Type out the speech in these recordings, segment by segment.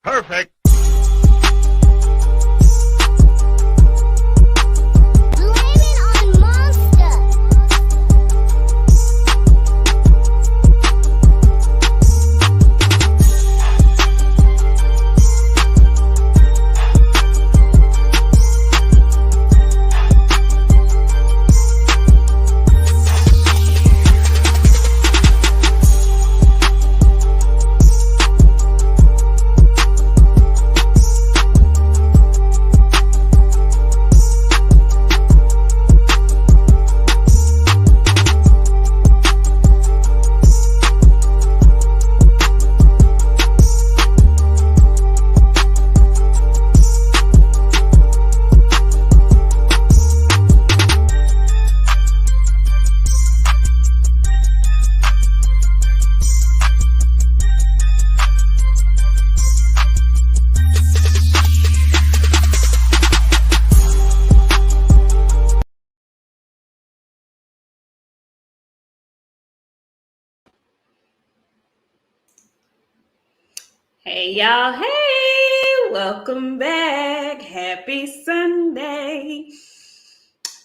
Perfect. Hey y'all, hey, welcome back. Happy Sunday.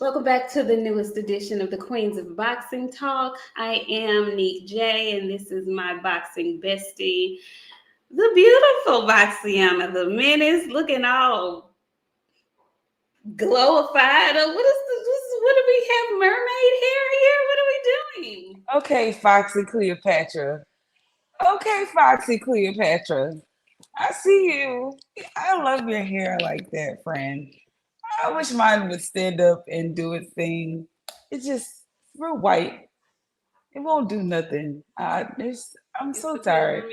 Welcome back to the newest edition of the Queens of Boxing Talk. I am Nik J, and this is my boxing bestie, the beautiful BOXIANA. The menace looking all glorified. What do we have? Mermaid hair here? What are we doing? Okay, Foxy Cleopatra. Okay, Foxy Cleopatra. I see you. I love your hair like that, friend. I wish mine would stand up and do its thing. It's just real white. It won't do nothing. I'm so tired.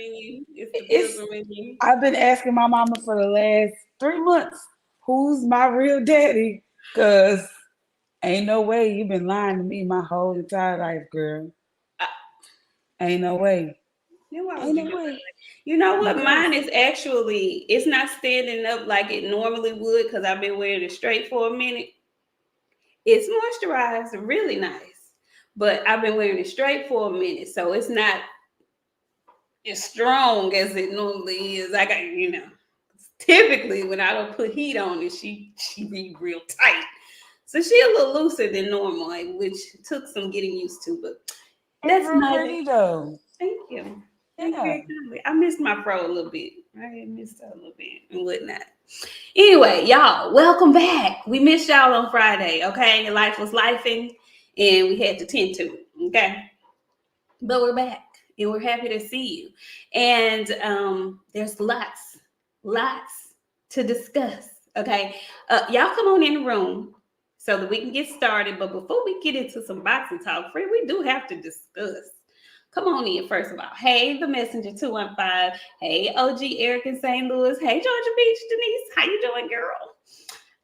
I've been asking my mama for the last 3 months, who's my real daddy? Because ain't no way you've been lying to me my whole entire life, girl. Ain't no way. You know what? Mine is actually, it's not standing up like it normally would because I've been wearing it straight for a minute. It's moisturized, really nice, but I've been wearing it straight for a minute, so it's not as strong as it normally is. I got, typically when I don't put heat on it, she be real tight. So she a little looser than normal, which took some getting used to, but that's pretty though. Thank you. Yeah. I missed my fro a little bit. I missed her a little bit and whatnot. Anyway, y'all, welcome back. We missed y'all on Friday, okay? Life was lifing, and we had to tend to it, okay? But we're back, and we're happy to see you. And there's lots to discuss, okay? Y'all come on in the room so that we can get started. But before we get into some boxing talk, friend, we do have to discuss. Come on in, first of all. Hey, the messenger 215. Hey, OG Eric in St. Louis. Hey, Georgia Beach Denise. How you doing, girl?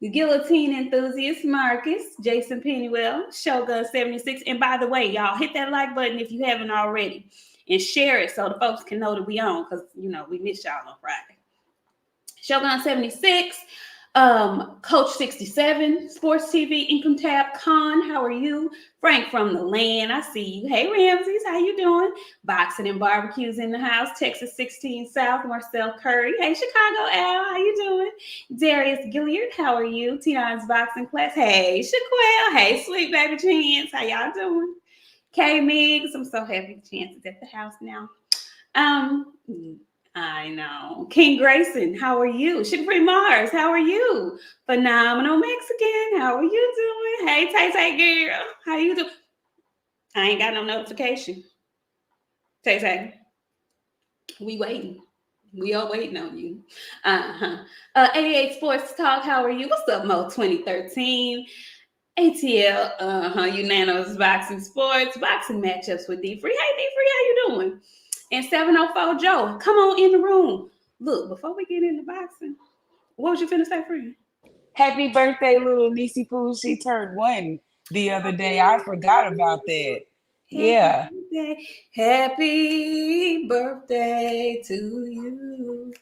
The guillotine enthusiast Marcus, Jason Pennywell, Shogun 76. And by the way, y'all, hit that like button if you haven't already, and share it so the folks can know that we on, because we missed y'all on Friday. Shogun 76. Coach 67, Sports TV, Income Tab, Con, how are you? Frank from the land, I see you. Hey, Ramses, how you doing? Boxing and Barbecues in the house, Texas 16 South, Marcel Curry. Hey, Chicago Al, how you doing? Darius Gilliard, how are you? Tion's Boxing Class. Hey, Shaquille. Hey, Sweet Baby Chance, how y'all doing? K Migs, I'm so happy Chance is at the house now. I know. King Grayson, how are you? Chick-fil-A Mars, how are you? Phenomenal Mexican, how are you doing? Hey, Tay girl, how you doing? I ain't got no notification. Tay, we waiting. We all waiting on you. 88 Sports Talk, how are you? What's up, Mo 2013? ATL, Unanimous Boxing Sports, boxing matchups with D Free. Hey, D Free, how you doing? And 704 Joe, come on in the room. Look, before we get into boxing, what was you finna say, friend? Happy birthday, little Nisi Poo. She turned 1 the other day. I forgot about that. Yeah. Happy birthday to you.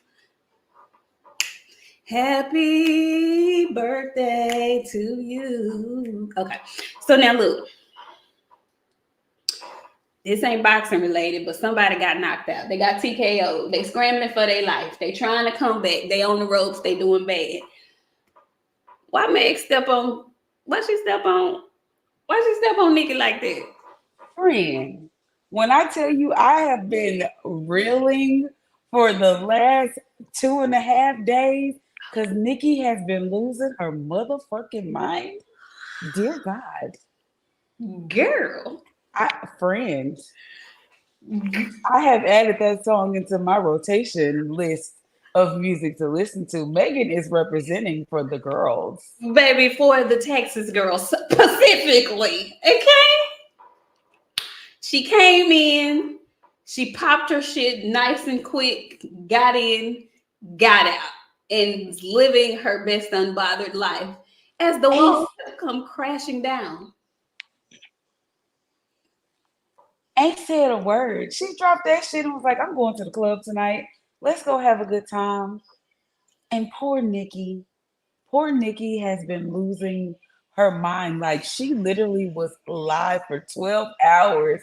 Happy birthday to you. Okay, so now look. This ain't boxing related, but somebody got knocked out. They got TKO. They scrambling for their life. They trying to come back. They on the ropes. They doing bad. Why Meg step on? Why she step on? Why she step on Nikki like that? Friend, when I tell you I have been reeling for the last 2.5 days because Nikki has been losing her motherfucking mind. Dear God. Girl. Friend, I have added that song into my rotation list of music to listen to. Megan is representing for the girls. Baby, for the Texas girls specifically. Okay? She came in, she popped her shit nice and quick, got in, got out, and is living her best unbothered life as the walls come crashing down. Ain't said a word. She dropped that shit and was like, I'm going to the club tonight. Let's go have a good time. And poor Nikki has been losing her mind. Like, she literally was live for 12 hours.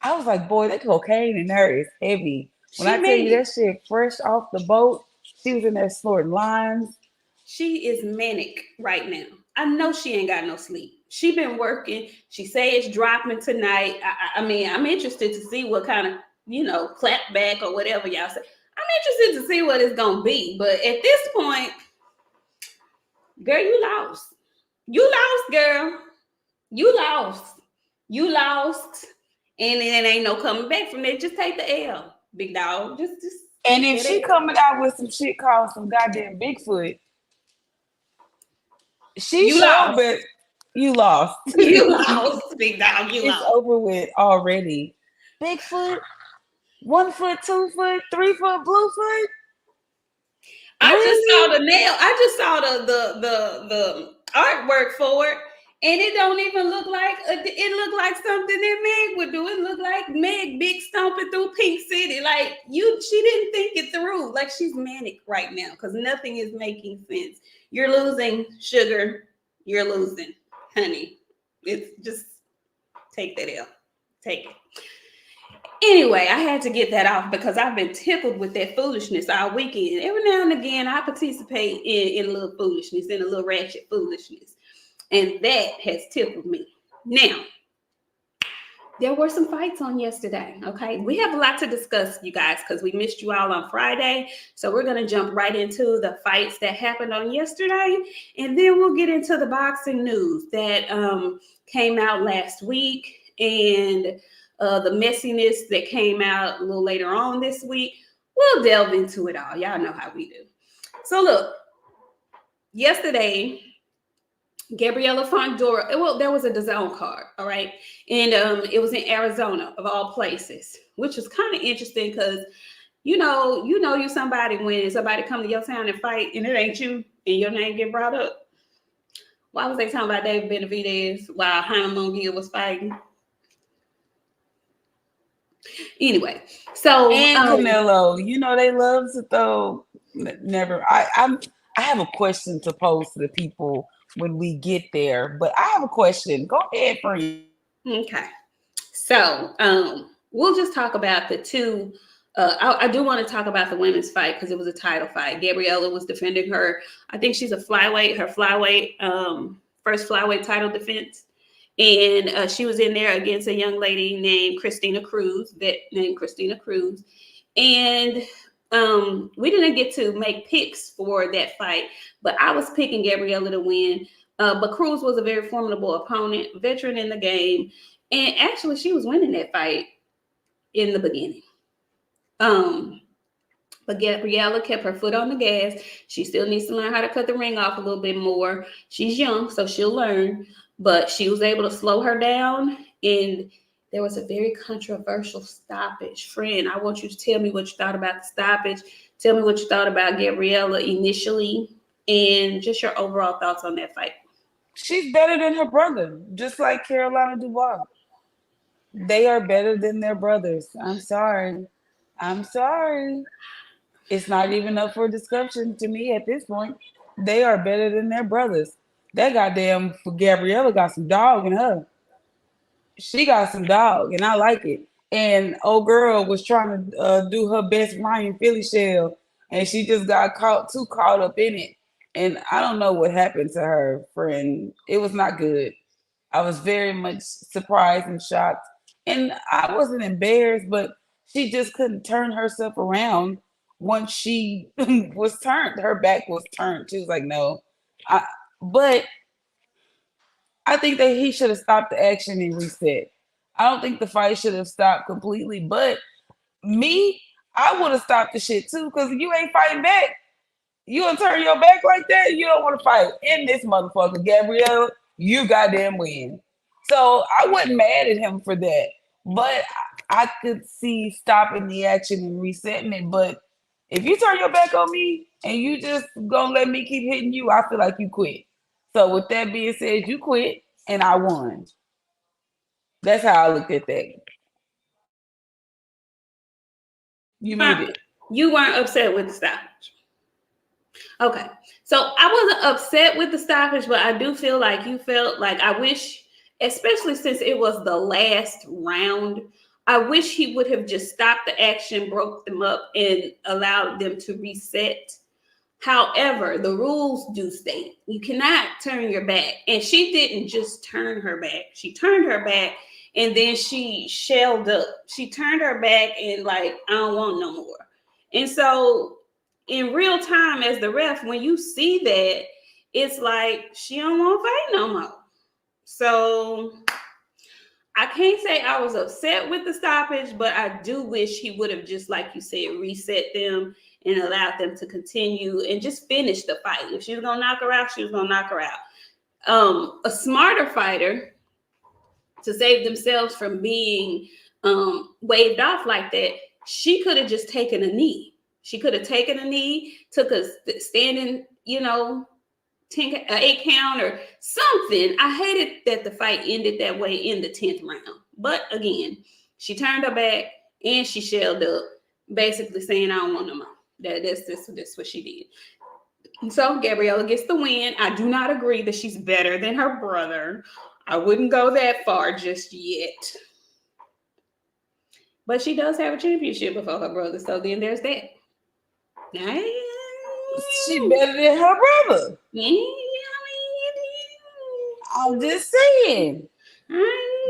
I was like, boy, that cocaine in her is heavy. When I tell you that shit fresh off the boat, she was in there snorting lines. She is manic right now. I know she ain't got no sleep. She been working. She say it's dropping tonight. I mean, I'm interested to see what kind of, clap back or whatever y'all say. I'm interested to see what it's going to be. But at this point, girl, you lost. You lost, girl. You lost. You lost. And then ain't no coming back from it. Just take the L, big dog. Just. And if she coming out with some shit called some goddamn Bigfoot, she sure, but you lost. You lost, big dog. You lost. It's over with already. Bigfoot, 1 foot, 2 foot, 3 foot, Bluefoot. I just saw the nail. I just saw the artwork for it, and it don't even look like it looked like something that Meg would do. It looked like Meg big stomping through Pink City. Like she didn't think it through. Like she's manic right now because nothing is making sense. You're losing, sugar. You're losing, honey. It's just take that L. Take it. Anyway, I had to get that off because I've been tickled with that foolishness all weekend. Every now and again, I participate in a little foolishness, in a little ratchet foolishness. And that has tickled me. Now, there were some fights on yesterday, okay? We have a lot to discuss, you guys, because we missed you all on Friday. So we're going to jump right into the fights that happened on yesterday. And then we'll get into the boxing news that came out last week and the messiness that came out a little later on this week. We'll delve into it all. Y'all know how we do. So look, yesterday, Gabriela Fundora, there was a DAZN card, all right? And it was in Arizona, of all places, which was kind of interesting because, you're somebody when somebody come to your town and fight and it ain't you and your name get brought up. Why was they talking about David Benavidez while Munguia was fighting? Anyway, so and Canelo, they love to throw. Never. I have a question to pose to the people when we get there, but I have a question. Go ahead, friend. Okay, so we'll just talk about the two. I do want to talk about the women's fight because it was a title fight. Gabriela was defending her. I think she's a flyweight. Her flyweight, first flyweight title defense. And she was in there against a young lady named Christina Cruz. And we didn't get to make picks for that fight, but I was picking Gabriela to win. But Cruz was a very formidable opponent, veteran in the game. And actually, she was winning that fight in the beginning. But Gabriela kept her foot on the gas. She still needs to learn how to cut the ring off a little bit more. She's young, so she'll learn. But she was able to slow her down. And there was a very controversial stoppage. Friend, I want you to tell me what you thought about the stoppage. Tell me what you thought about Gabriela initially. And just your overall thoughts on that fight. She's better than her brother, just like Carolina Dubois. They are better than their brothers. I'm sorry. It's not even up for discussion to me at this point. They are better than their brothers. That goddamn Gabriela got some dog in her. she got some dog, and I like it. And old girl was trying to do her best Ryan Philly shell, and she just got too caught up in it. And I don't know what happened to her, friend. It was not good. I was very much surprised and shocked. And I wasn't embarrassed, but she just couldn't turn herself around once she was turned. Her back was turned. She was like, no. I, but I think that he should have stopped the action and reset. I don't think the fight should have stopped completely, but me, I would have stopped the shit too, because you ain't fighting back. You gonna turn your back like that? You don't want to fight in this motherfucker, Gabrielle. You goddamn win. So I wasn't mad at him for that, but I could see stopping the action and resetting it. But if you turn your back on me and you just gonna let me keep hitting you, I feel like you quit. So with that being said, you quit and I won. That's how I looked at that. You muted. You weren't upset with the stoppage. Okay. So I wasn't upset with the stoppage, but I do feel like you felt like I wish, especially since it was the last round, I wish he would have just stopped the action, broke them up, and allowed them to reset. However, the rules do state you cannot turn your back. And she didn't just turn her back. She turned her back and then she shelled up. She turned her back and like, I don't want no more. And so in real time as the ref, when you see that, it's like she don't want to fight no more. So I can't say I was upset with the stoppage, but I do wish he would have just, like you said, reset them and allowed them to continue and just finish the fight. If she was gonna knock her out, she was gonna knock her out. A smarter fighter, to save themselves from being waved off like that, she could have just taken a knee. She could have taken a knee, took a standing, 8 count or something. I hated that the fight ended that way in the 10th round. But again, she turned her back and she shelled up, basically saying, I don't want no more. That's what she did. And so Gabriela gets the win. I do not agree that she's better than her brother. I wouldn't go that far just yet. But she does have a championship before her brother, so then there's that. She better than her brother. Yeah, I'm just saying.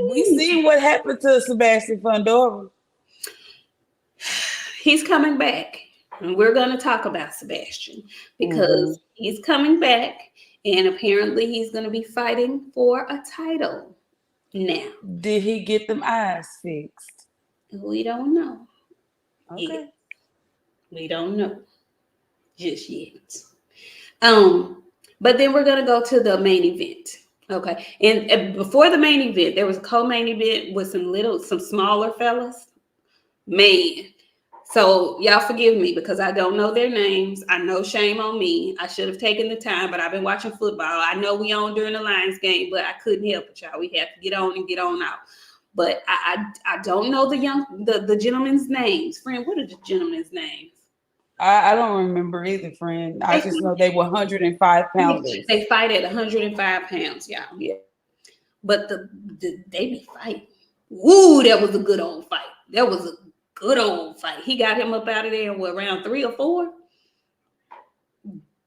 We see what happened to Sebastian Fundora. He's coming back. And we're going to talk about Sebastian because he's coming back and apparently he's going to be fighting for a title now. Did he get them eyes fixed? We don't know. Okay. Yet. We don't know just yet. But then we're going to go to the main event. Okay. And before the main event, there was a co-main event with some smaller fellas. Man. So y'all forgive me because I don't know their names. I know, shame on me. I should have taken the time, but I've been watching football. I know we on during the Lions game, but I couldn't help it, y'all. We have to get on and get on out. But I don't know the gentlemen's names. Friend, what are the gentlemen's names? I don't remember either, friend. I just know they were 105 pounders. They fight at 105 pounds, y'all. Yeah. But they be fighting. Ooh, that was a good old fight. That was a good old fight. He got him up out of there in around 3 or 4.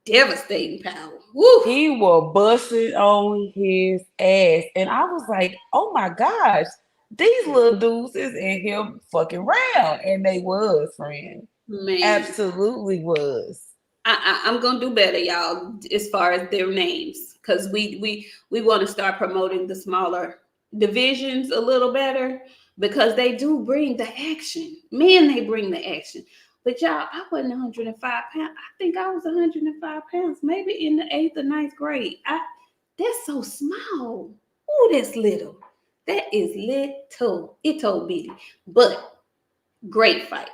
Devastating power. Woo. He was busting on his ass. And I was like, oh my gosh, these little dudes is in here fucking round. And they was, friend. Man. Absolutely was. I'm gonna do better, y'all, as far as their names. Because we want to start promoting the smaller divisions a little better. Because they do bring the action. Man, they bring the action. But y'all, I wasn't 105 pounds. I think I was 105 pounds, maybe in the 8th or 9th grade. That's so small. Oh, that's little. That is little. Ittle bitty. But great fight.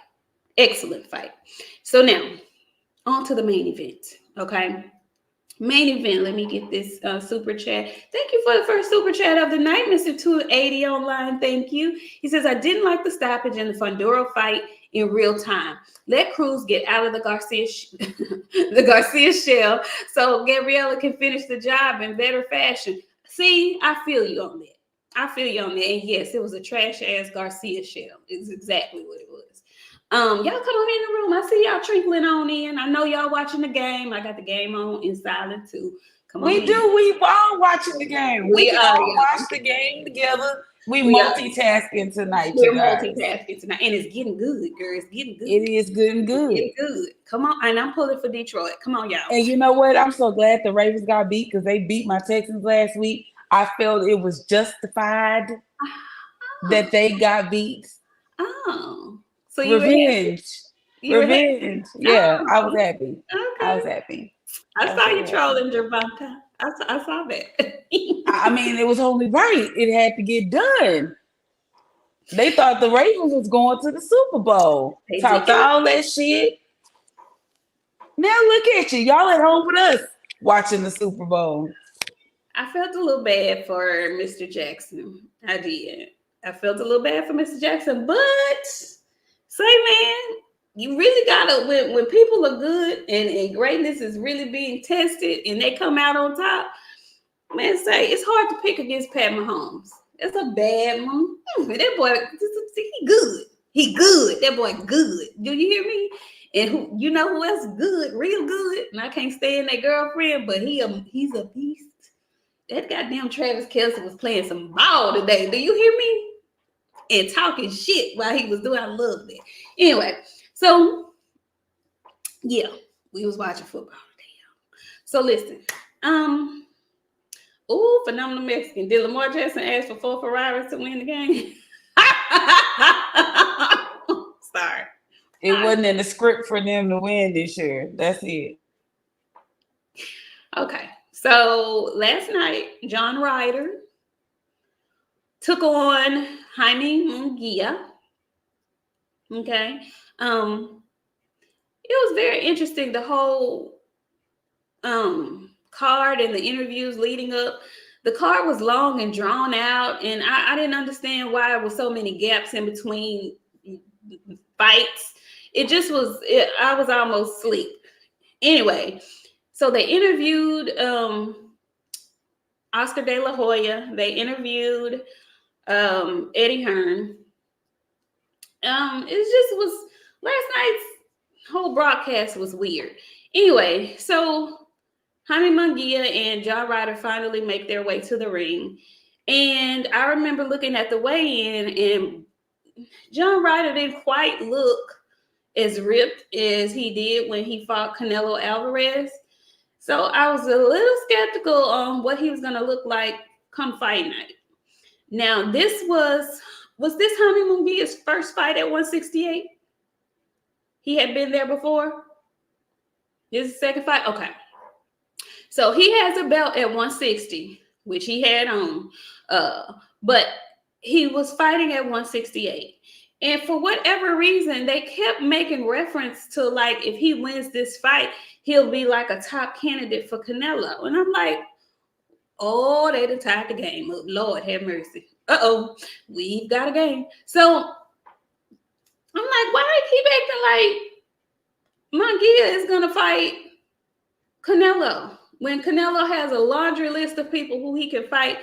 Excellent fight. So now, on to the main event. Okay. Main event. Let me get this super chat. Thank you for the first super chat of the night, Mr. 280 online. Thank you. He says, I didn't like the stoppage in the Fundora fight in real time. Let Cruz get out of the Garcia shell so Gabriela can finish the job in better fashion. See, I feel you on that. I feel you on that. And yes, it was a trash ass Garcia shell. It's exactly what it was. Y'all come on in the room. I see y'all trickling on in. I know y'all watching the game. I got the game on in silent too. Come on We in. do. We all watching the game. We can all watch the game together. We multitasking tonight, We're you guys. multitasking tonight, and it's getting good, girl. It's getting good. It is good and good. It's getting good. Come on, and I'm pulling for Detroit. Come on, y'all. And you know what? I'm so glad the Ravens got beat because they beat my Texans last week. I felt it was justified that they got beat. Oh, so revenge. Revenge. Yeah, I was happy. Okay. I was happy. I saw you trolling, Gervonta. I saw that. I mean, it was only right. It had to get done. They thought the Ravens was going to the Super Bowl. Talked all that shit. Now look at you. Y'all at home with us watching the Super Bowl. I felt a little bad for Mr. Jackson. I did. I felt a little bad for Mr. Jackson, but say, man, you really gotta when people are good and greatness is really being tested and they come out on top, man, say it's hard to pick against Pat Mahomes. That's a bad one. That boy, he good. He good. That boy good. Do you hear me? And you know who else good, real good? And I can't stand that girlfriend, but he's a beast. That goddamn Travis Kelce was playing some ball today. Do you hear me? And talking shit while he was doing. I love that. Anyway, so yeah, we was watching football today. So listen, phenomenal Mexican. Did Lamar Jackson ask for 4 Ferraris to win the game? Sorry. It wasn't in the script for them to win this year. That's it. Okay. So last night, John Ryder took on Jaime Munguia. Okay. It was very interesting, the whole card and the interviews leading up. The card was long and drawn out, and I didn't understand why there were so many gaps in between fights. It just was, I was almost asleep. Anyway, so they interviewed Oscar De La Hoya. They interviewed Eddie Hearn. It just was, last night's whole broadcast was weird. Anyway, so Jaime Munguia and John Ryder finally make their way to the ring. And I remember looking at the weigh-in, and John Ryder didn't quite look as ripped as he did when he fought Canelo Alvarez. So I was a little skeptical on what he was going to look like come fight night. Now, this was this Jaime Munguia's first fight at 168? He had been there before? This is his second fight? Okay. So he has a belt at 160, which he had on. But he was fighting at 168. And for whatever reason, they kept making reference to, like, if he wins this fight, he'll be like a top candidate for Canelo. And I'm like, oh, they done tied the game up. Lord have mercy. Uh-oh, we've got a game. So I'm like, why do they keep acting like Munguia is going to fight Canelo when Canelo has a laundry list of people who he can fight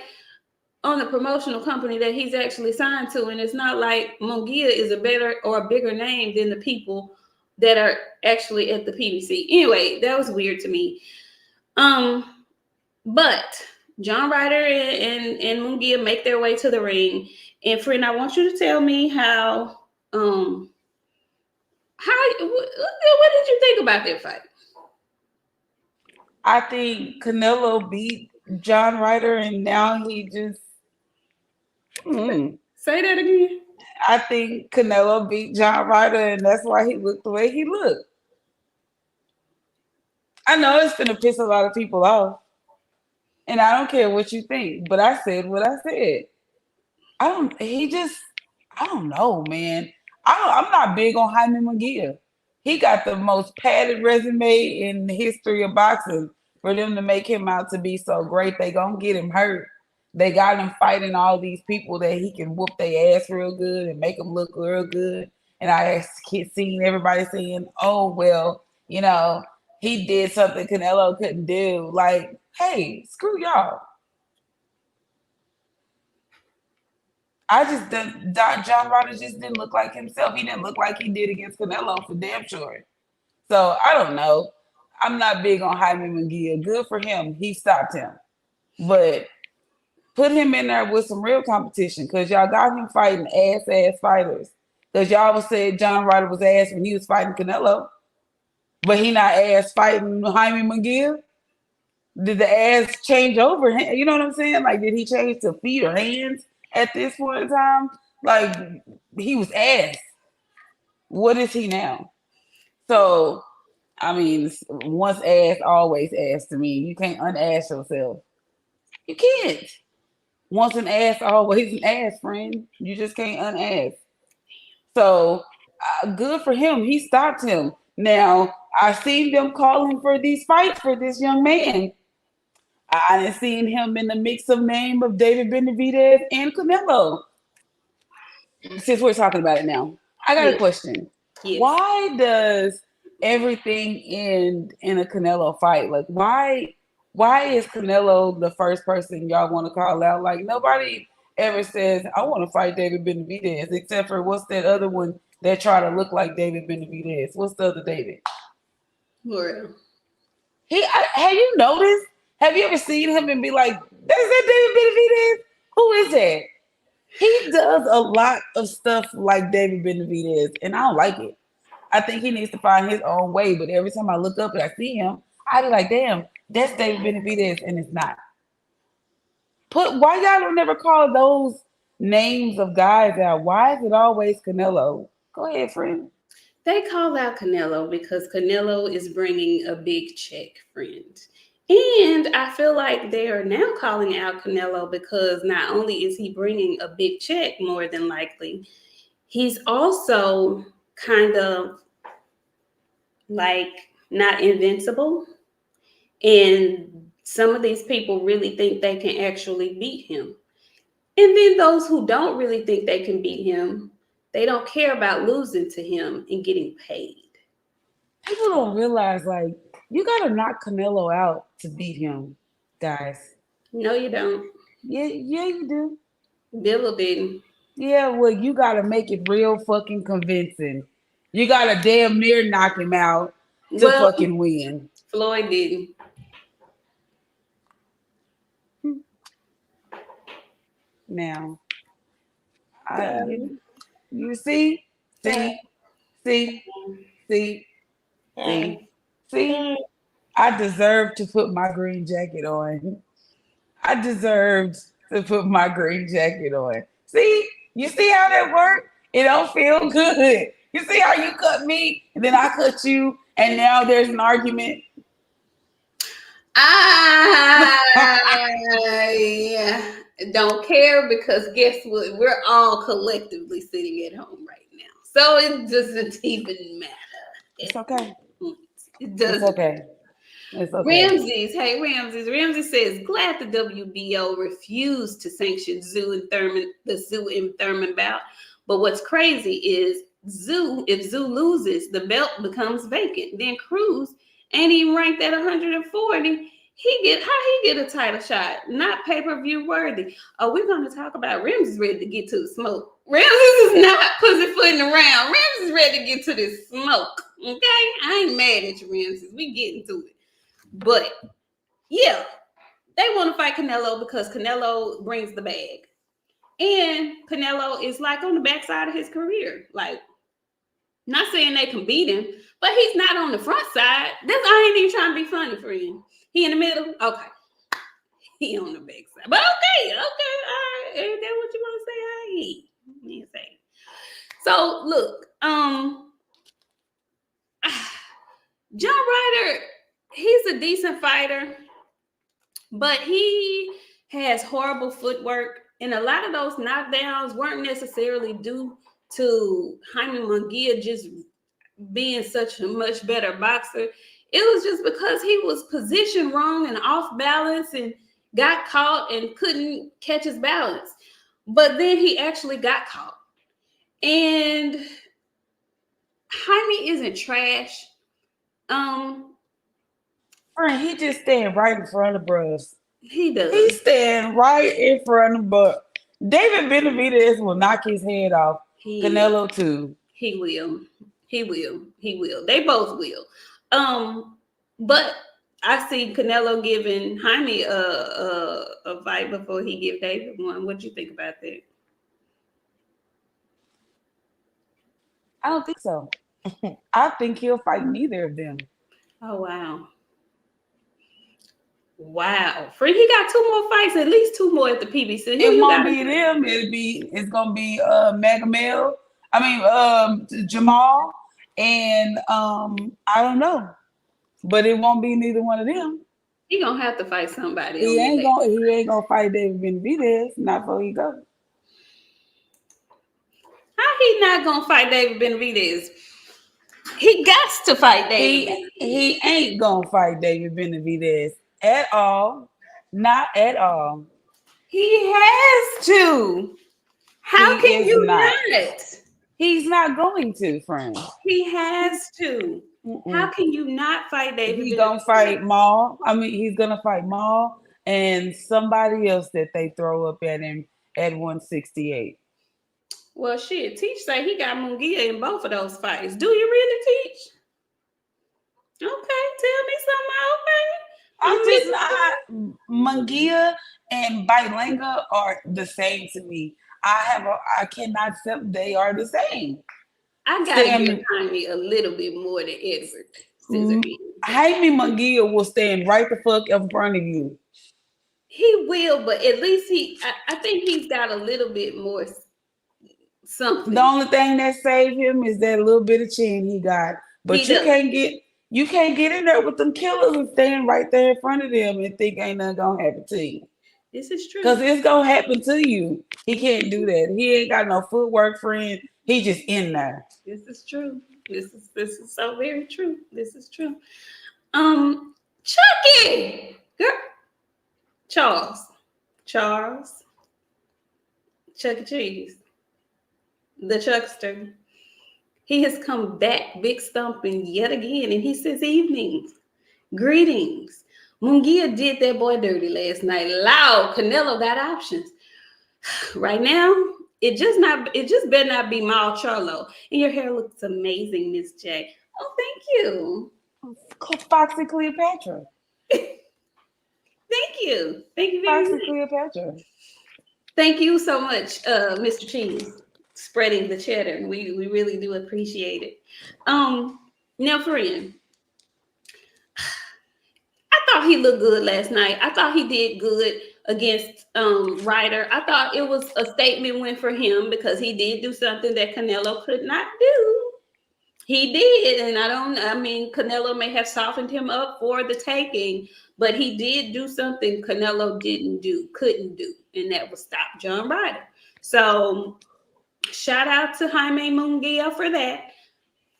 on the promotional company that he's actually signed to? And it's not like Munguia is a better or a bigger name than the people that are actually at the PBC. Anyway, that was weird to me. But John Ryder and Munguia make their way to the ring. And friend, I want you to tell me what did you think about that fight? I think Canelo beat John Ryder, and now he just say that again. I think Canelo beat John Ryder, and that's why he looked the way he looked. I know it's gonna piss a lot of people off, and I don't care what you think, but I said what I said. I don't know, man. I'm not big on Jaime Munguia. He got the most padded resume in the history of boxing. For them to make him out to be so great, they gonna get him hurt. They got him fighting all these people that he can whoop their ass real good and make them look real good. And I seen everybody saying, oh, well, you know, he did something Canelo couldn't do. Like, hey, screw y'all. John Ryder just didn't look like himself. He didn't look like he did against Canelo for damn sure. So I don't know. I'm not big on Jaime Munguia. Good for him. He stopped him. But put him in there with some real competition because y'all got him fighting ass fighters. Because y'all was said John Ryder was ass when he was fighting Canelo. But he not ass fighting Jaime Munguia. Did the ass change over? You know what I'm saying? Like, did he change to feet or hands at this point in time? Like, he was ass. What is he now? So, I mean, once ass, always ass to me. You can't unass yourself. You can't. Once an ass, always an ass, friend. You just can't unass. So, good for him. He stopped him. Now, I seen them calling for these fights for this young man. I done seen him in the mix of name of David Benavidez and Canelo. Since we're talking about it now, I got a question. Yes. Why does everything end in a Canelo fight? Like, why is Canelo the first person y'all want to call out? Like, nobody ever says, I want to fight David Benavidez, except for what's that other one that try to look like David Benavidez? What's the other David? Laura. Have you noticed? Have you ever seen him and be like, "That's that David Benavidez? Who is that?" He does a lot of stuff like David Benavidez, and I don't like it. I think he needs to find his own way. But every time I look up and I see him, I be like, "Damn, that's David Benavidez," and it's not. Why y'all don't never call those names of guys out? Why is it always Canelo? Go ahead, friend. They call out Canelo because Canelo is bringing a big check, friend. And I feel like they are now calling out Canelo because not only is he bringing a big check, more than likely, he's also kind of like not invincible. And some of these people really think they can actually beat him. And then those who don't really think they can beat him, they don't care about losing to him and getting paid. People don't realize, like, you got to knock Canelo out to beat him, guys. No, you don't. Yeah, you do. Bill didn't. Yeah, well, you got to make it real fucking convincing. You got to damn near knock him out to fucking win. Floyd didn't. Now, you see, I deserve to put my green jacket on. I deserved to put my green jacket on. See, you see how that worked? It don't feel good. You see how you cut me, and then I cut you, and now there's an argument. I don't care because guess what? We're all collectively sitting at home right now. So it doesn't even matter. It's okay. It doesn't. It's okay. It's okay. Ramses says, glad the WBO refused to sanction Tszyu and Thurman, the Tszyu and Thurman bout. But what's crazy is if Tszyu loses, the belt becomes vacant. Then Cruz ain't even ranked at 140. How he get a title shot? Not pay-per-view worthy. Oh, we're gonna talk about Ramses ready to get to the smoke. Ramses is not pussyfooting around. Ramses is ready to get to this smoke. Okay? I ain't mad at you, Ramses. We getting to it. But yeah, they want to fight Canelo because Canelo brings the bag. And Canelo is like on the backside of his career. Like, not saying they can beat him, but he's not on the front side. I ain't even trying to be funny for him. He in the middle? Okay. He on the backside. But okay. All right. Is that what you want to say? I ain't say. So look, John Ryder, he's a decent fighter, but he has horrible footwork. And a lot of those knockdowns weren't necessarily due to Jaime Munguia just being such a much better boxer. It was just because he was positioned wrong and off balance and got caught and couldn't catch his balance. But then he actually got caught. And Jaime isn't trash. Friend, he just stand right in front of bros. He does. He stand right in front of David Benavidez will knock his head off. Canelo too. He will. He will. He will. They both will. But I see Canelo giving Jaime a fight before he give David one. What do you think about that? I don't think so. I think he'll fight neither of them. Oh wow. Wow. Free, he got two more fights, at least two more at the PBC. It won't be them. It's gonna be Magamel. I mean Jamal and I don't know. But it won't be neither one of them. He gonna have to fight somebody. He ain't gonna fight David Benavidez, not before he goes. How he not gonna fight David Benavidez? He got to fight David. He ain't gonna fight David Benavidez at all. Not at all. He has to. How can you not? He's not going to, friend. He has to. How can you not fight David? He's gonna fight Maul. I mean, he's gonna fight Maul and somebody else that they throw up at him at 168. Well, shit. Teach say he got Munguia in both of those fights. Do you really, Teach? Okay, tell me something. Okay. I'm just not. Munguia and Bailanga are the same to me. I cannot accept they are the same. I gotta give Jaime a little bit more than Edward. Jaime Munguia will stand right the fuck in front of you. He will, but at least I think he's got a little bit more something. The only thing that saved him is that little bit of chin he got. But you can't get in there with them killers and stand right there in front of them and think ain't nothing gonna happen to you. This is true. Because it's gonna happen to you. He can't do that. He ain't got no footwork, friend. He just in there. This is true. This is so very true. This is true. Chucky, girl, Charles, Chuck E. Cheese, the Chuckster. He has come back big stumping yet again, and he says, "Evenings, greetings." Munguia did that boy dirty last night. Loud. Canelo got options. Right now, it just better not be Mal Charlo. And your hair looks amazing, Miss J. Oh, thank you. Foxy Cleopatra. Thank you. Thank you very much. Foxy Cleopatra. Thank you so much, Mr. Cheese, spreading the cheddar. We really do appreciate it. Now, friend, I thought he looked good last night. I thought he did good against Ryder. I thought it was a statement win for him because he did do something that Canelo could not do. He did, and Canelo may have softened him up for the taking, but he did do something Canelo couldn't do, and that was stop John Ryder. So shout out to Jaime Munguia for that.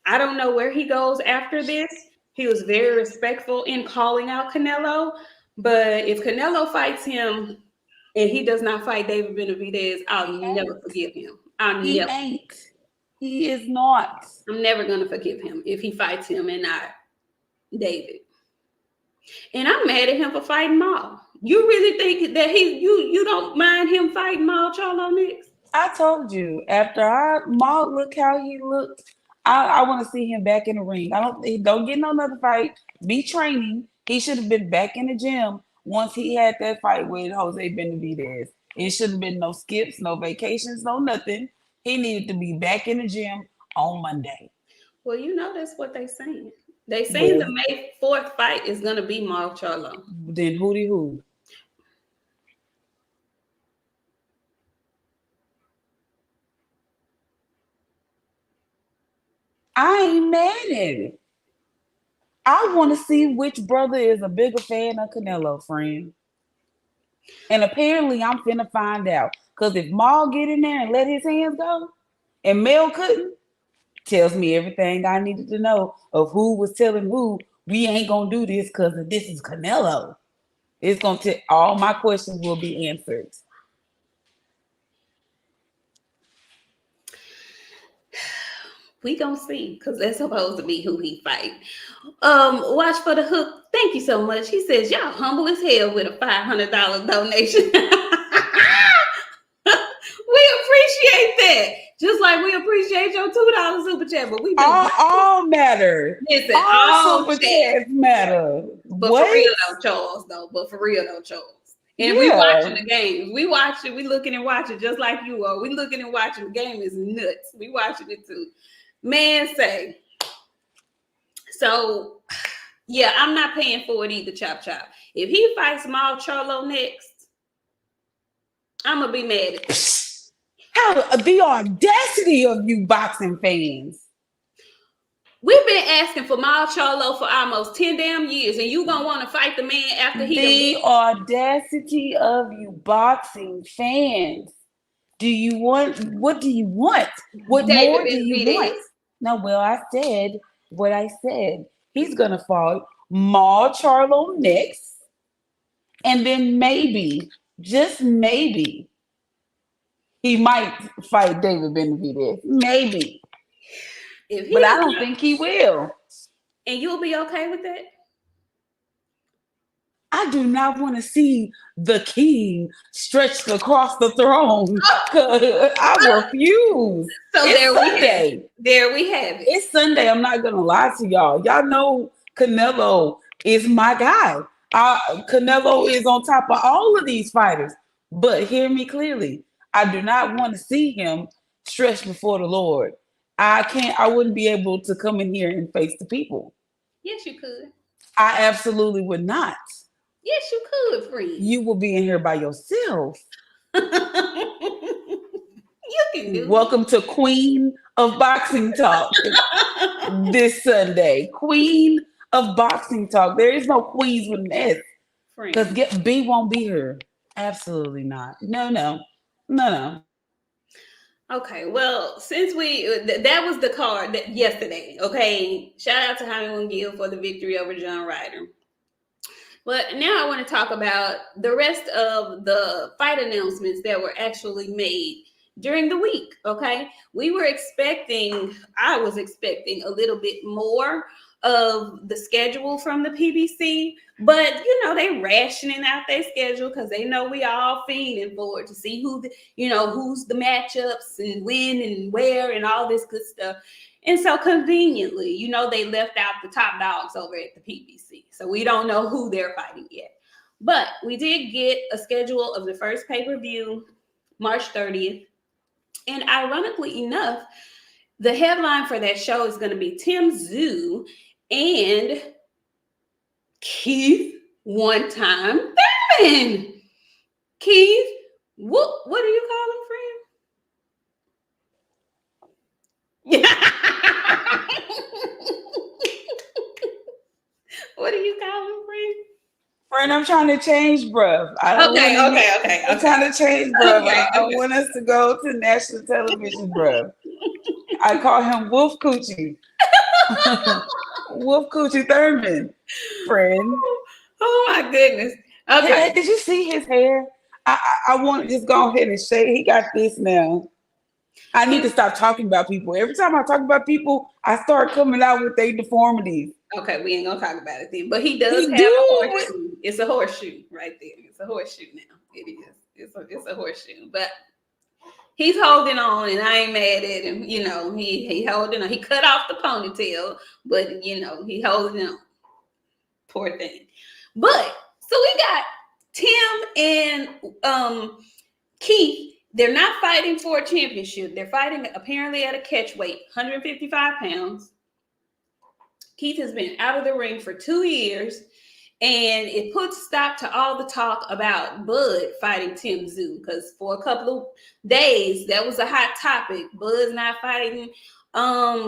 I don't know where he goes after this. He was very respectful in calling out Canelo, but if Canelo fights him and he does not fight David Benavidez, I'll never forgive him. He is not. I'm never going to forgive him if he fights him and not David. And I'm mad at him for fighting Maul. You really think that you don't mind him fighting Maul Charlo next? I told you, after Maul look how he looked, I want to see him back in the ring. Don't get no another fight. Be training. He should have been back in the gym once he had that fight with Jose Benavidez. It shouldn't have been no skips, no vacations, no nothing. He needed to be back in the gym on Monday. Well, that's what they're saying. They saying the May 4th fight is going to be Maul Charlo. Then who? I ain't mad at it. I want to see which brother is a bigger fan of Canelo, friend. And apparently I'm finna find out. Because if Maul get in there and let his hands go, and Mel couldn't, tells me everything I needed to know of who was telling who, we ain't going to do this because this is Canelo. It's going to all my questions will be answered. We gonna see, because that's supposed to be who he fight. Watch for the hook. Thank you so much. He says, y'all humble as hell with a $500 donation. chat. Just like we appreciate your $2 super chat, but we do all matter. Listen, all super chats matter. But for real though, Charles, though. But for real though, Charles. And we watching the games. We watch it. We looking and watching just like you are. We looking and watching. The game is nuts. We watching it too. Man, say. So, yeah, I'm not paying for it either, Chop Chop. If he fights Mal Charlo next, I'm going to be mad at him. How the audacity of you boxing fans. We've been asking for Mal Charlo for almost 10 damn years, and you gonna want to fight the man after he... The audacity of you boxing fans. Do you want... What do you want? What David more do you want? No, well, I said what I said. He's gonna fight Mal Charlo next, and then maybe, just maybe, he might fight David Benavidez. Maybe. But I don't think he will. And you'll be okay with that? I do not want to see the king stretched across the throne. I refuse. So there we have it. It's Sunday. I'm not gonna lie to y'all. Y'all know Canelo is my guy. Canelo is on top of all of these fighters. But hear me clearly. I do not want to see him stretched before the Lord. I wouldn't be able to come in here and face the people. Yes, you could. I absolutely would not. Yes, you could, friend. You will be in here by yourself. You can do Welcome to Queen of Boxing Talk this Sunday. Queen of Boxing Talk. There is no queens with an S. Because B won't be here. Absolutely not. No. Okay, well, since that was the card yesterday, okay? Shout out to Jaime Munguia for the victory over John Ryder. But now I want to talk about the rest of the fight announcements that were actually made during the week, okay? I was expecting a little bit more of the schedule from the PBC, but they rationing out their schedule because they know we all fiending for it to see who's the matchups and when and where and all this good stuff. And so conveniently, they left out the top dogs over at the PBC. So we don't know who they're fighting yet. But we did get a schedule of the first pay-per-view, March 30th. And ironically enough, the headline for that show is going to be Tszyu and Keith one-time Thurman. Keith, what do you call him, friend? What do you call him, friend? Friend, I'm trying to change, bruv. Okay. I'm trying to change, bruv. Okay. I want us to go to national television, bruv. I call him Wolf Coochie. Wolf Coochie Thurman, friend. Oh my goodness. Okay. Did you see his hair? I want to just go ahead and shave. He got this now. I need to stop talking about people. Every time I talk about people, I start coming out with their deformities. Okay, we ain't gonna talk about it then. But he does have a horseshoe. It's a horseshoe right there. It's a horseshoe now. It is. It's a horseshoe. But he's holding on, and I ain't mad at him. He holding on. He cut off the ponytail, but he holding on. Poor thing. But so we got Tim and Keith. They're not fighting for a championship. They're fighting apparently at a catch weight, 155 pounds. Keith has been out of the ring for 2 years, and it puts a stop to all the talk about Bud fighting Tszyu, because for a couple of days, that was a hot topic. Bud's not fighting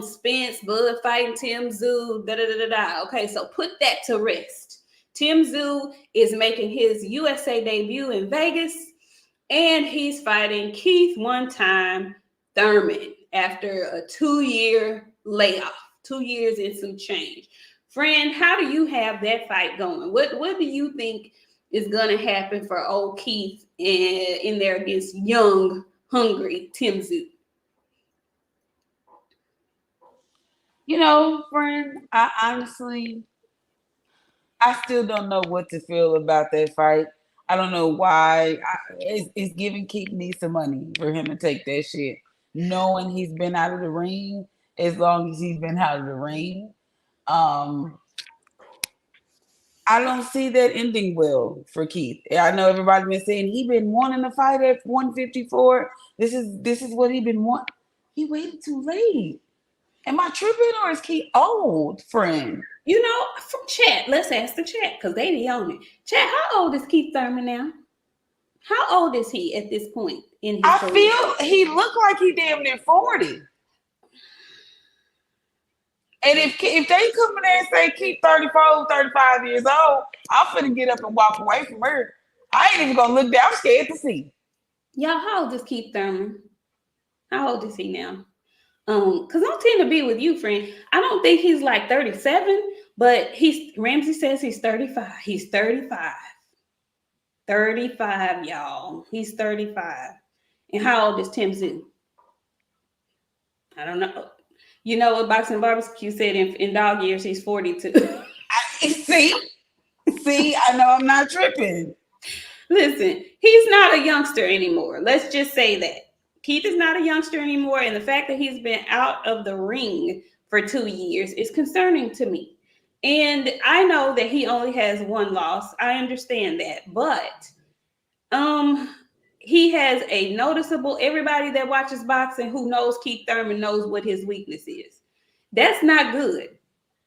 Spence, Bud fighting Tszyu, da-da-da-da-da. Okay, so put that to rest. Tszyu is making his USA debut in Vegas, and he's fighting Keith one-time Thurman after a 2-year layoff. 2 years and some change. Friend, how do you have that fight going? What do you think is going to happen for old Keith in there against young, hungry Tszyu? Friend, I still don't know what to feel about that fight. I don't know why. It's giving Keith needs some money for him to take that shit. knowing he's been out of the ring as long as he's been out of the ring. Um, I don't see that ending well for Keith. I know everybody been saying he been wanting to fight at 154. This is what he been want. He waited too late. Am I tripping or is Keith old, friend? You know, from chat, let's ask the chat because they be on it. Chat, how old is Keith Thurman now? How old is he at this point in his I career? feel he looked like he damn near 40. And if they come in there and say keep 34, 35 years old, I'm finna get up and walk away from her. I ain't even gonna look down. I'm scared to see. Y'all, how old is Keith Thurman? How old is he now? Because I tend to be with you, friend. I don't think he's like 37, but Ramsey says he's 35. He's 35. 35, y'all. He's 35. And how old is Tszyu? I don't know. You know what Boxing Barbecue said in dog years, he's 42. See, I know I'm not tripping. Listen, he's not a youngster anymore. Let's just say that. Keith is not a youngster anymore, and the fact that he's been out of the ring for 2 years is concerning to me. And I know that he only has one loss. I understand that. But he has a noticeable, everybody that watches boxing who knows Keith Thurman knows what his weakness is. That's not good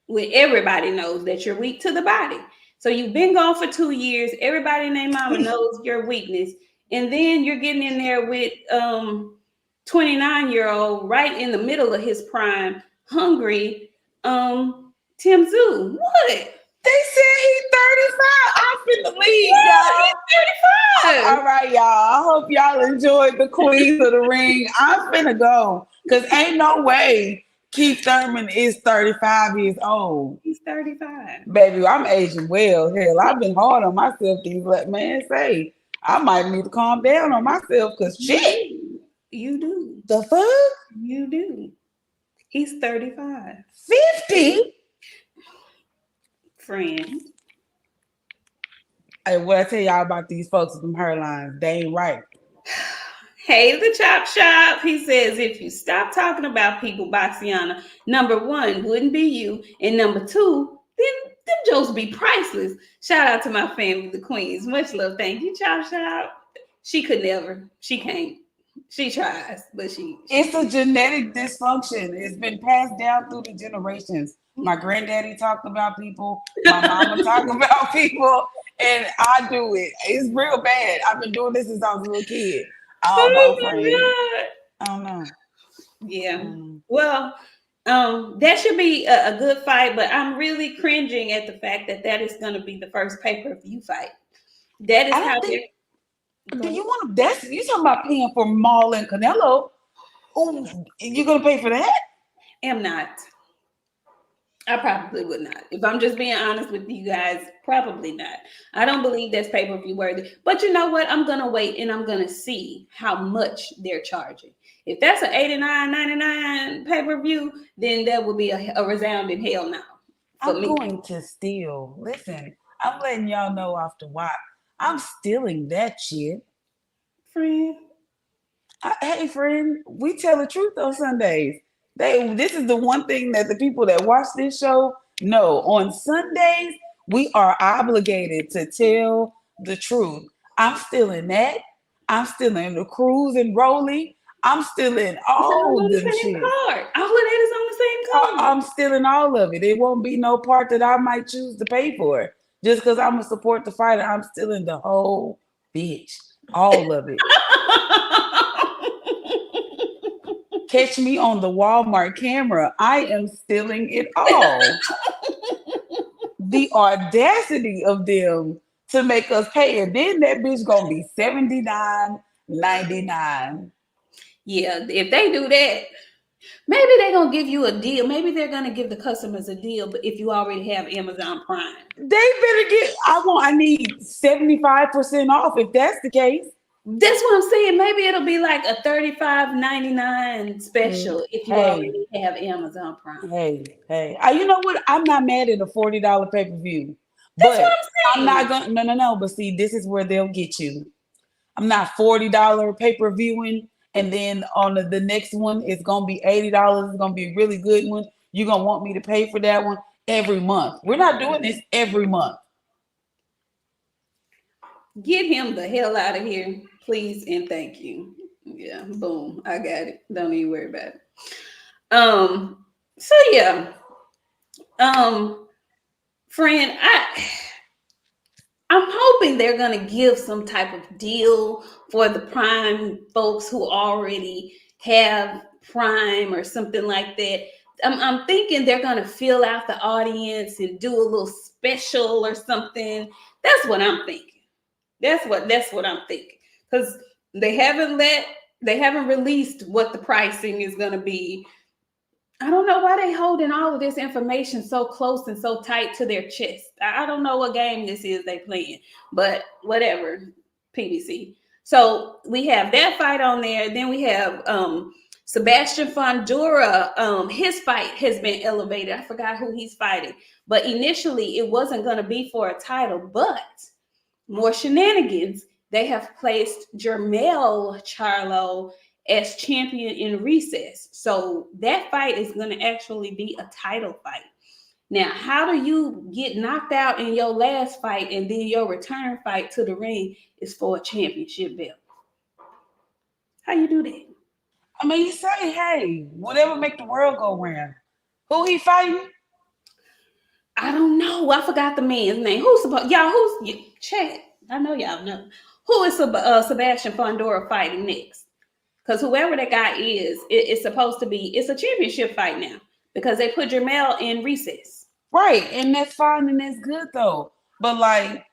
when everybody knows that you're weak to the body. So you've been gone for 2 years. Everybody in their mama knows your weakness. And then you're getting in there with 29-year-old right in the middle of his prime, hungry, Tszyu. What? They said he's 35. I'm finna leave, y'all. He's 35. All right, y'all. I hope y'all enjoyed the Queens of the Ring. I'm finna go. Because ain't no way Keith Thurman is 35 years old. He's 35. Baby, I'm aging well. Hell, I've been hard on myself these man say. I might need to calm down on myself because shit. You do. The fuck? You do. He's 35. 50? Friend. Hey, what I tell y'all about these folks with them hairlines, they ain't right. Hey, the Chop Shop. He says, if you stop talking about people, BOXIANA, number one wouldn't be you, and number two, then them jokes be priceless. Shout out to my family, the Queens. Much love. Thank you, Chop Shop. She could never. She can't. She tries, but she It's a genetic dysfunction. It's been passed down through the generations. My granddaddy talked about people. My mama talked about people. And I do it. It's real bad. I've been doing this since I was a little kid. I don't know, friend. I don't know. Yeah. Well, that should be a good fight, but I'm really cringing at the fact that is going to be the first pay-per-view fight. That is how they're. Do you want to? That's you talking about paying for Maul and Canelo? Oh, you gonna pay for that? Am not. I probably would not. If I'm just being honest with you guys, probably not. I don't believe that's pay-per-view worthy. But you know what? I'm gonna wait and I'm gonna see how much they're charging. If that's an $89.99 pay-per-view, then that would be a resounding hell no. I'm going to steal. Listen, I'm letting y'all know off the watch. I'm stealing that shit. Friend. Hey, friend, we tell the truth on Sundays. This is the one thing that the people that watch this show know. On Sundays, we are obligated to tell the truth. I'm stealing that. I'm stealing the cruise and rolling. I'm stealing all of them shit. All of that is on the same card. I'm stealing all of it. It won't be no part that I might choose to pay for. Just because I'm going to support the fighter, I'm stealing the whole bitch. All of it. Catch me on the Walmart camera. I am stealing it all. The audacity of them to make us pay. And then that bitch going to be $79.99. Yeah, if they do that, maybe they're going to give you a deal. Maybe they're going to give the customers a deal, but if you already have Amazon Prime. They better get, I need 75% off if that's the case. That's what I'm saying. Maybe it'll be like a $35.99 special if you already have Amazon Prime. Hey. You know what? I'm not mad at a $40 pay-per-view. That's what I'm saying. I'm not going to, no. But see, this is where they'll get you. I'm not $40 pay-per-viewing and then on the next one it's gonna be $80. It's gonna be a really good one. You're gonna want me to pay for that one every month. We're not doing this every month. Get him the hell out of here, please and thank you. Yeah, boom, I got it. Don't even worry about it. So yeah, um, friend, I'm hoping they're gonna give some type of deal for the Prime folks who already have Prime or something like that. I'm thinking they're gonna fill out the audience and do a little special or something. That's what I'm thinking. That's what I'm thinking. Because they haven't released what the pricing is gonna be. I don't know why they holding all of this information so close and so tight to their chest. I don't know what game this is they playing, but whatever, PBC. So we have that fight on there. Then we have Sebastian Fundora. His fight has been elevated. I forgot who he's fighting, but initially it wasn't going to be for a title, but more shenanigans. They have placed Jermell Charlo as champion in recess. So that fight is going to actually be a title fight. Now, how do you get knocked out in your last fight and then your return fight to the ring is for a championship belt? How you do that? I mean, you say, hey, whatever make the world go round. Who he fighting? I don't know. I forgot the man's name. Who's supposed y'all? Who's chat? I know y'all know. Who is Sebastian Fundora fighting next? Because whoever that guy is, it's supposed to be, it's a championship fight now because they put Jermell in recess. Right, and that's fine and that's good though. But like,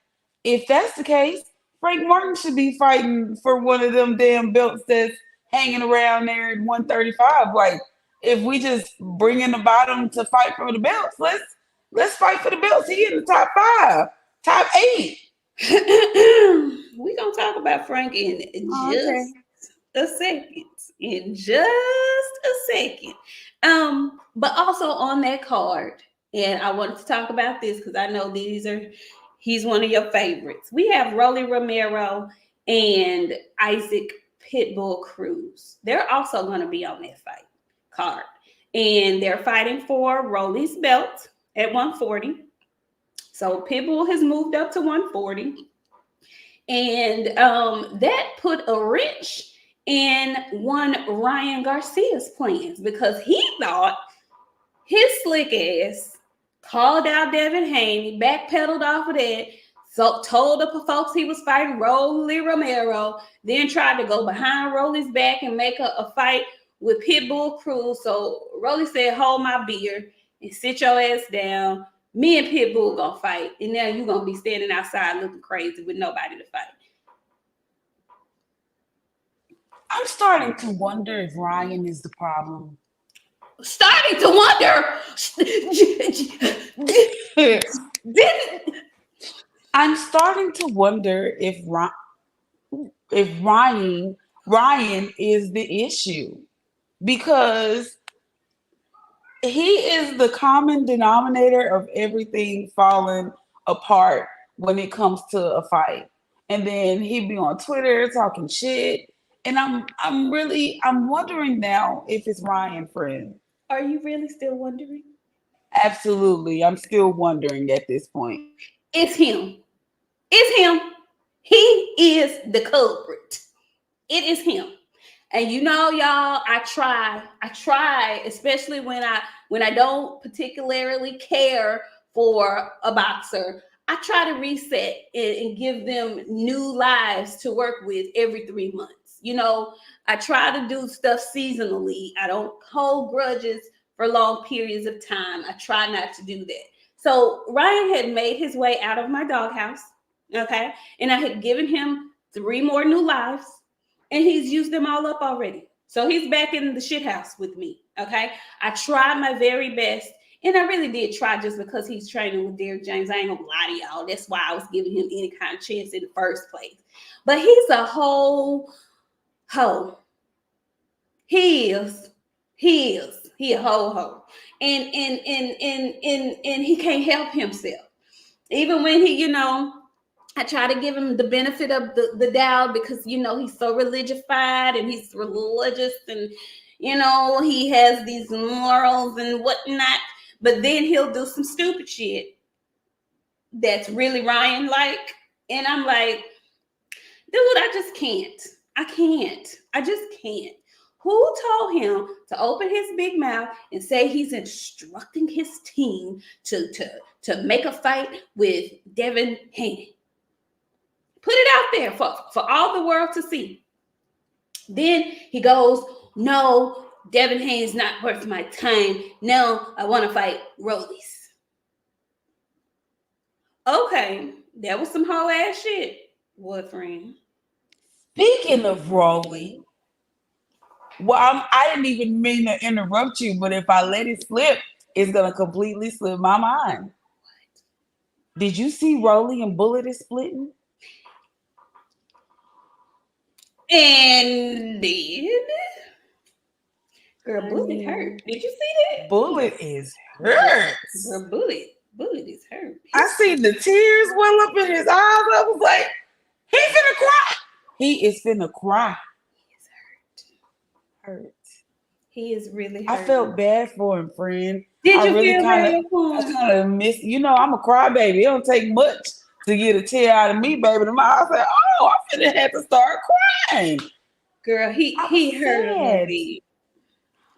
if that's the case, Frank Martin should be fighting for one of them damn belts that's hanging around there at 135. Like, if we just bring in the bottom to fight for the belts, let's fight for the belts. He in the top 5, top 8. We're gonna talk about Frank in just a second. In just a second. But also on that card, and I wanted to talk about this because I know he's one of your favorites. We have Rolly Romero and Isaac Pitbull Cruz. They're also going to be on that fight card. And they're fighting for Rolly's belt at 140. So Pitbull has moved up to 140. And that put a wrench in one Ryan Garcia's plans because he thought his slick ass called out Devin Haney, backpedaled off of that, so told the folks he was fighting Rolly Romero, then tried to go behind Rolly's back and make a fight with Pitbull Cruz. So Rolly said, hold my beer and sit your ass down. Me and Pitbull gonna fight. And now you're gonna be standing outside looking crazy with nobody to fight. I'm starting to wonder if Ryan is the problem. Starting to wonder. I'm starting to wonder if Ryan is the issue, because he is the common denominator of everything falling apart when it comes to a fight. And then he'd be on Twitter talking shit. And I'm wondering now if it's Ryan, friend. Are you really still wondering? Absolutely. I'm still wondering at this point. It's him. It's him. He is the culprit. It is him. And you know, y'all, I try, especially when I don't particularly care for a boxer. I try to reset and give them new lives to work with every 3 months. You know, I try to do stuff seasonally. I don't hold grudges for long periods of time. I try not to do that. So Ryan had made his way out of my doghouse, okay? And I had given him 3 more new lives, and he's used them all up already. So he's back in the shit house with me, okay? I tried my very best, and I really did try just because he's training with Derrick James. I ain't gonna lie to y'all. That's why I was giving him any kind of chance in the first place. But he's a whole hoe. He is. He a whole hoe. And he can't help himself. Even when he, I try to give him the benefit of the doubt because, he's so religified and he's religious and, he has these morals and whatnot. But then he'll do some stupid shit that's really Ryan like. And I'm like, dude, I just can't. I can't. I just can't. Who told him to open his big mouth and say he's instructing his team to make a fight with Devin Haney? Put it out there for all the world to see. Then he goes, no, Devin Haney's not worth my time. No, I want to fight Rollies. Okay, that was some whole ass shit, boyfriend. Speaking of Rolly, well, I didn't even mean to interrupt you, but if I let it slip, it's gonna completely slip my mind. Did you see Rolly and Bullet is splitting? And then, girl, Bullet hurt. Did you see that? Bullet is hurt. Girl, Bullet is hurt. I seen the tears well up in his eyes. I was like, he's finna cry. He is finna cry. Hurt. He is really hurt. I felt bad for him, friend. Did you feel bad for him? I kind of miss. I'm a crybaby. It don't take much to get a tear out of me, baby. I said, oh, I'm finna have to start crying. Girl, he hurt a bit.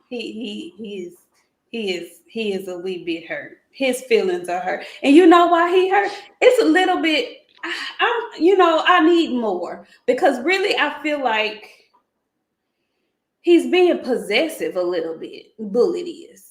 He is a wee bit hurt. His feelings are hurt. And you know why he hurt? It's a little bit, I need more. Because really, I feel like he's being possessive a little bit. Bullet is.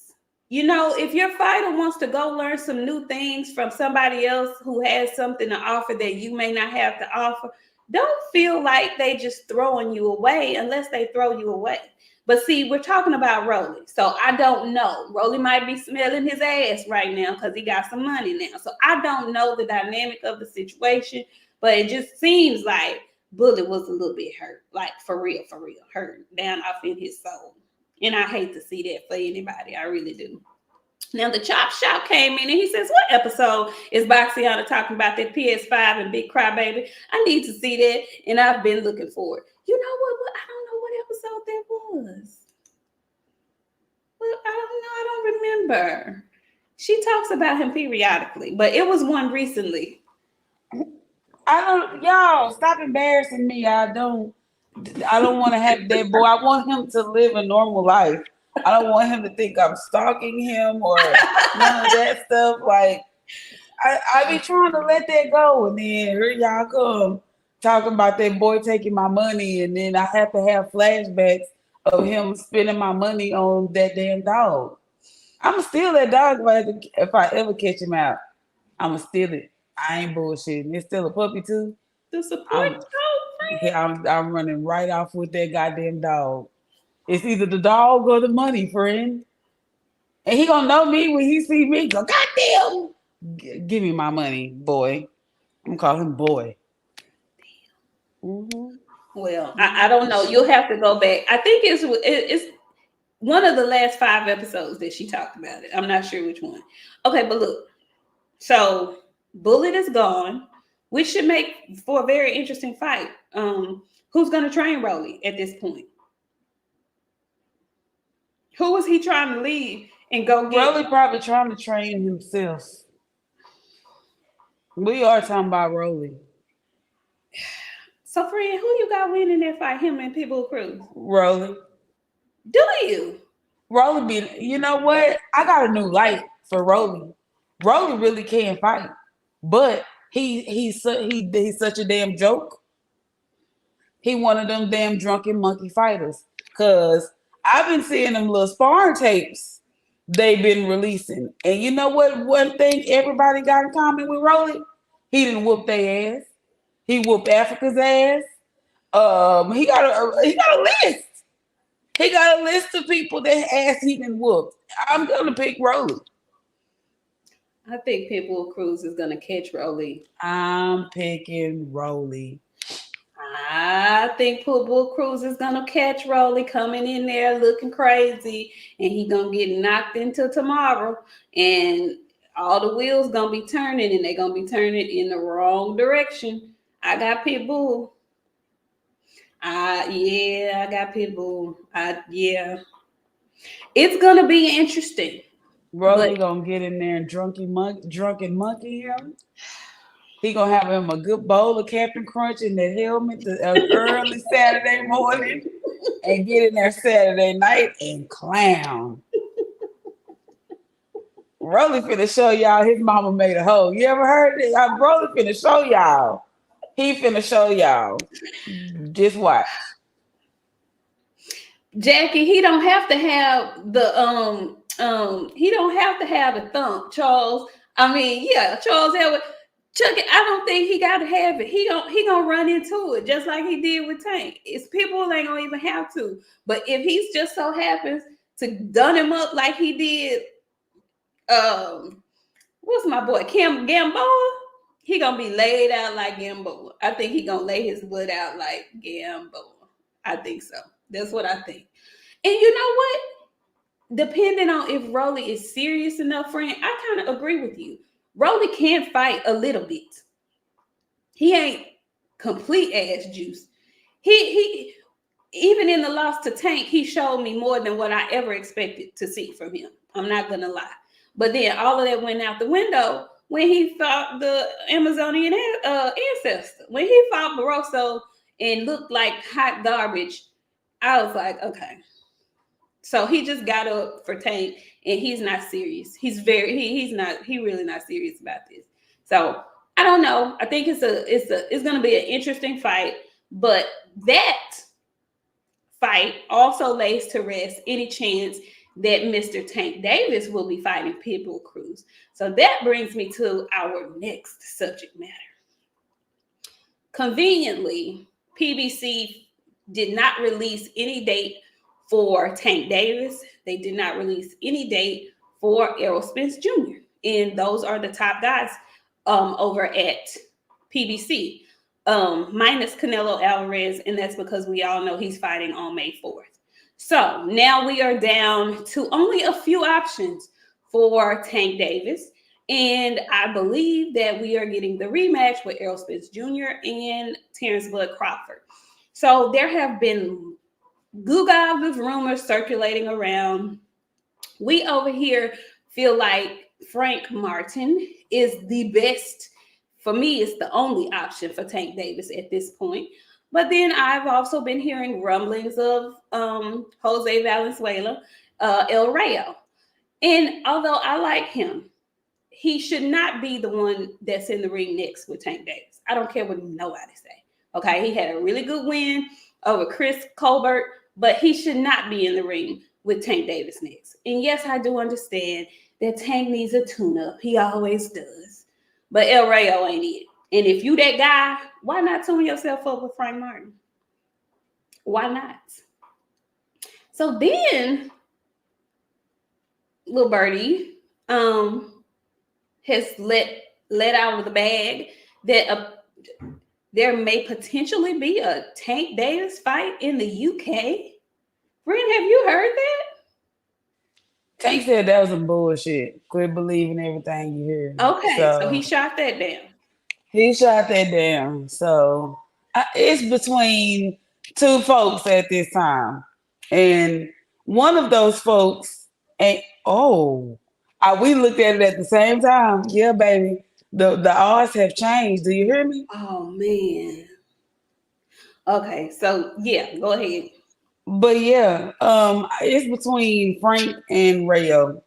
If your fighter wants to go learn some new things from somebody else who has something to offer that you may not have to offer, don't feel like they just throwing you away unless they throw you away. But see, we're talking about Rolly. So I don't know. Rolly might be smelling his ass right now because he got some money now. So I don't know the dynamic of the situation, but it just seems like Bullet was a little bit hurt. Like for real, hurt down off in his soul. And I hate to see that for anybody. I really do. Now the Chop Shop came in and he says, what episode is BOXIANA talking about that PS5 and Big Crybaby? I need to see that. And I've been looking for it. You know what? I don't know what episode that was. Well, I don't remember. She talks about him periodically, but it was one recently. Y'all stop embarrassing me. I don't want to have that boy. I want him to live a normal life. I don't want him to think I'm stalking him or none of that stuff. Like, I be trying to let that go, and then here y'all come talking about that boy taking my money, and then I have to have flashbacks of him spending my money on that damn dog. I'ma steal that dog if I ever catch him out. I'ma steal it. I ain't bullshitting. It's still a puppy too. The support dog, friend. I'm running right off with that goddamn dog. It's either the dog or the money, friend. And he gonna know me when he see me. Go, goddamn, give me my money, boy. I'm gonna call him boy. Mm-hmm. Well, I don't know. You'll have to go back. I think it's one of the last 5 episodes that she talked about it. I'm not sure which one. Okay, but look. So Bullet is gone, which should make for a very interesting fight. Who's gonna train Rolly at this point? Who was he trying to leave and go get? Rolly probably trying to train himself. We are talking about Rolly. So, friend, who you got winning that fight? Him and Pitbull Cruz? Rolly. Do you? Rolly you know what? I got a new light for Rolly. Rolly really can fight, but he's such a damn joke. He one of them damn drunken monkey fighters. Cause I've been seeing them little sparring tapes they've been releasing. And you know what? One thing everybody got in common with Rolly? He didn't whoop their ass. He whooped Africa's ass. He got a list. He got a list of people that ass he didn't whoop. I'm gonna pick Rolly. I think Pitbull Cruz is gonna catch Rolly. I'm picking Rolly. I think Pitbull Cruz is gonna catch Rolly coming in there looking crazy, and he gonna get knocked into tomorrow. And all the wheels gonna be turning, and they're gonna be turning in the wrong direction. I got Pitbull. I got Pitbull. Yeah. It's gonna be interesting. Rolly gonna get in there and drunken monkey him. He gonna have him a good bowl of Captain Crunch in that helmet early Saturday morning, and get in there Saturday night and clown. Rolly finna show y'all his mama made a hoe. You ever heard it? Rolly finna show y'all. He finna show y'all. Just watch. Jackie, he don't have to have the he don't have to have the thump, Charles. I mean, yeah, Charles Edward. Chuck it, I don't think he gotta have it. He gonna run into it just like he did with Tank. It's people ain't gonna even have to. But if he's just so happens to done him up like he did, what's my boy Gamboa? He gonna be laid out like Gamboa. I think he gonna lay his wood out like Gamboa. I think so. That's what I think. And you know what? Depending on if Rolly is serious enough, friend, I kind of agree with you. Rolly can fight a little bit. He ain't complete ass juice. He even in the loss to Tank, he showed me more than what I ever expected to see from him. I'm not gonna lie. But then all of that went out the window when he fought the Amazonian ancestor. When he fought Barroso and looked like hot garbage, I was like, okay. So he just got up for Tank, and he's not serious. He's really not serious about this. So I don't know. I think it's gonna be an interesting fight, but that fight also lays to rest any chance that Mr. Tank Davis will be fighting Pitbull Cruz. So that brings me to our next subject matter. Conveniently, PBC did not release any date for Tank Davis. They did not release any date for Errol Spence Jr. And those are the top guys over at PBC, minus Canelo Alvarez, and that's because we all know he's fighting on May 4th. So now we are down to only a few options for Tank Davis, and I believe that we are getting the rematch with Errol Spence Jr. and Terrence Bud Crawford. So there have been goo-gaw of rumors circulating around. We over here feel like Frank Martin is the best. For me, it's the only option for Tank Davis at this point. But then I've also been hearing rumblings of Jose Valenzuela, El Rayo. And although I like him, he should not be the one that's in the ring next with Tank Davis. I don't care what nobody say. Okay, he had a really good win over Chris Colbert, but he should not be in the ring with Tank Davis next. And yes, I do understand that Tank needs a tune-up. He always does. But El Rayo ain't it. And if you that guy, why not tune yourself up with Frank Martin? Why not? So then, Lil Birdie has let out of the bag that there may potentially be a Tank Davis fight in the UK. Friend, have you heard that? Tank said that was some bullshit. Quit believing everything you hear. Okay, so he shot that down. He shot that down. So it's between two folks at this time. And one of those folks ain't, we looked at it at the same time. Yeah, baby. The odds have changed. Do you hear me? Oh, man. Okay, so yeah, go ahead. But yeah, it's between Frank and Rayo.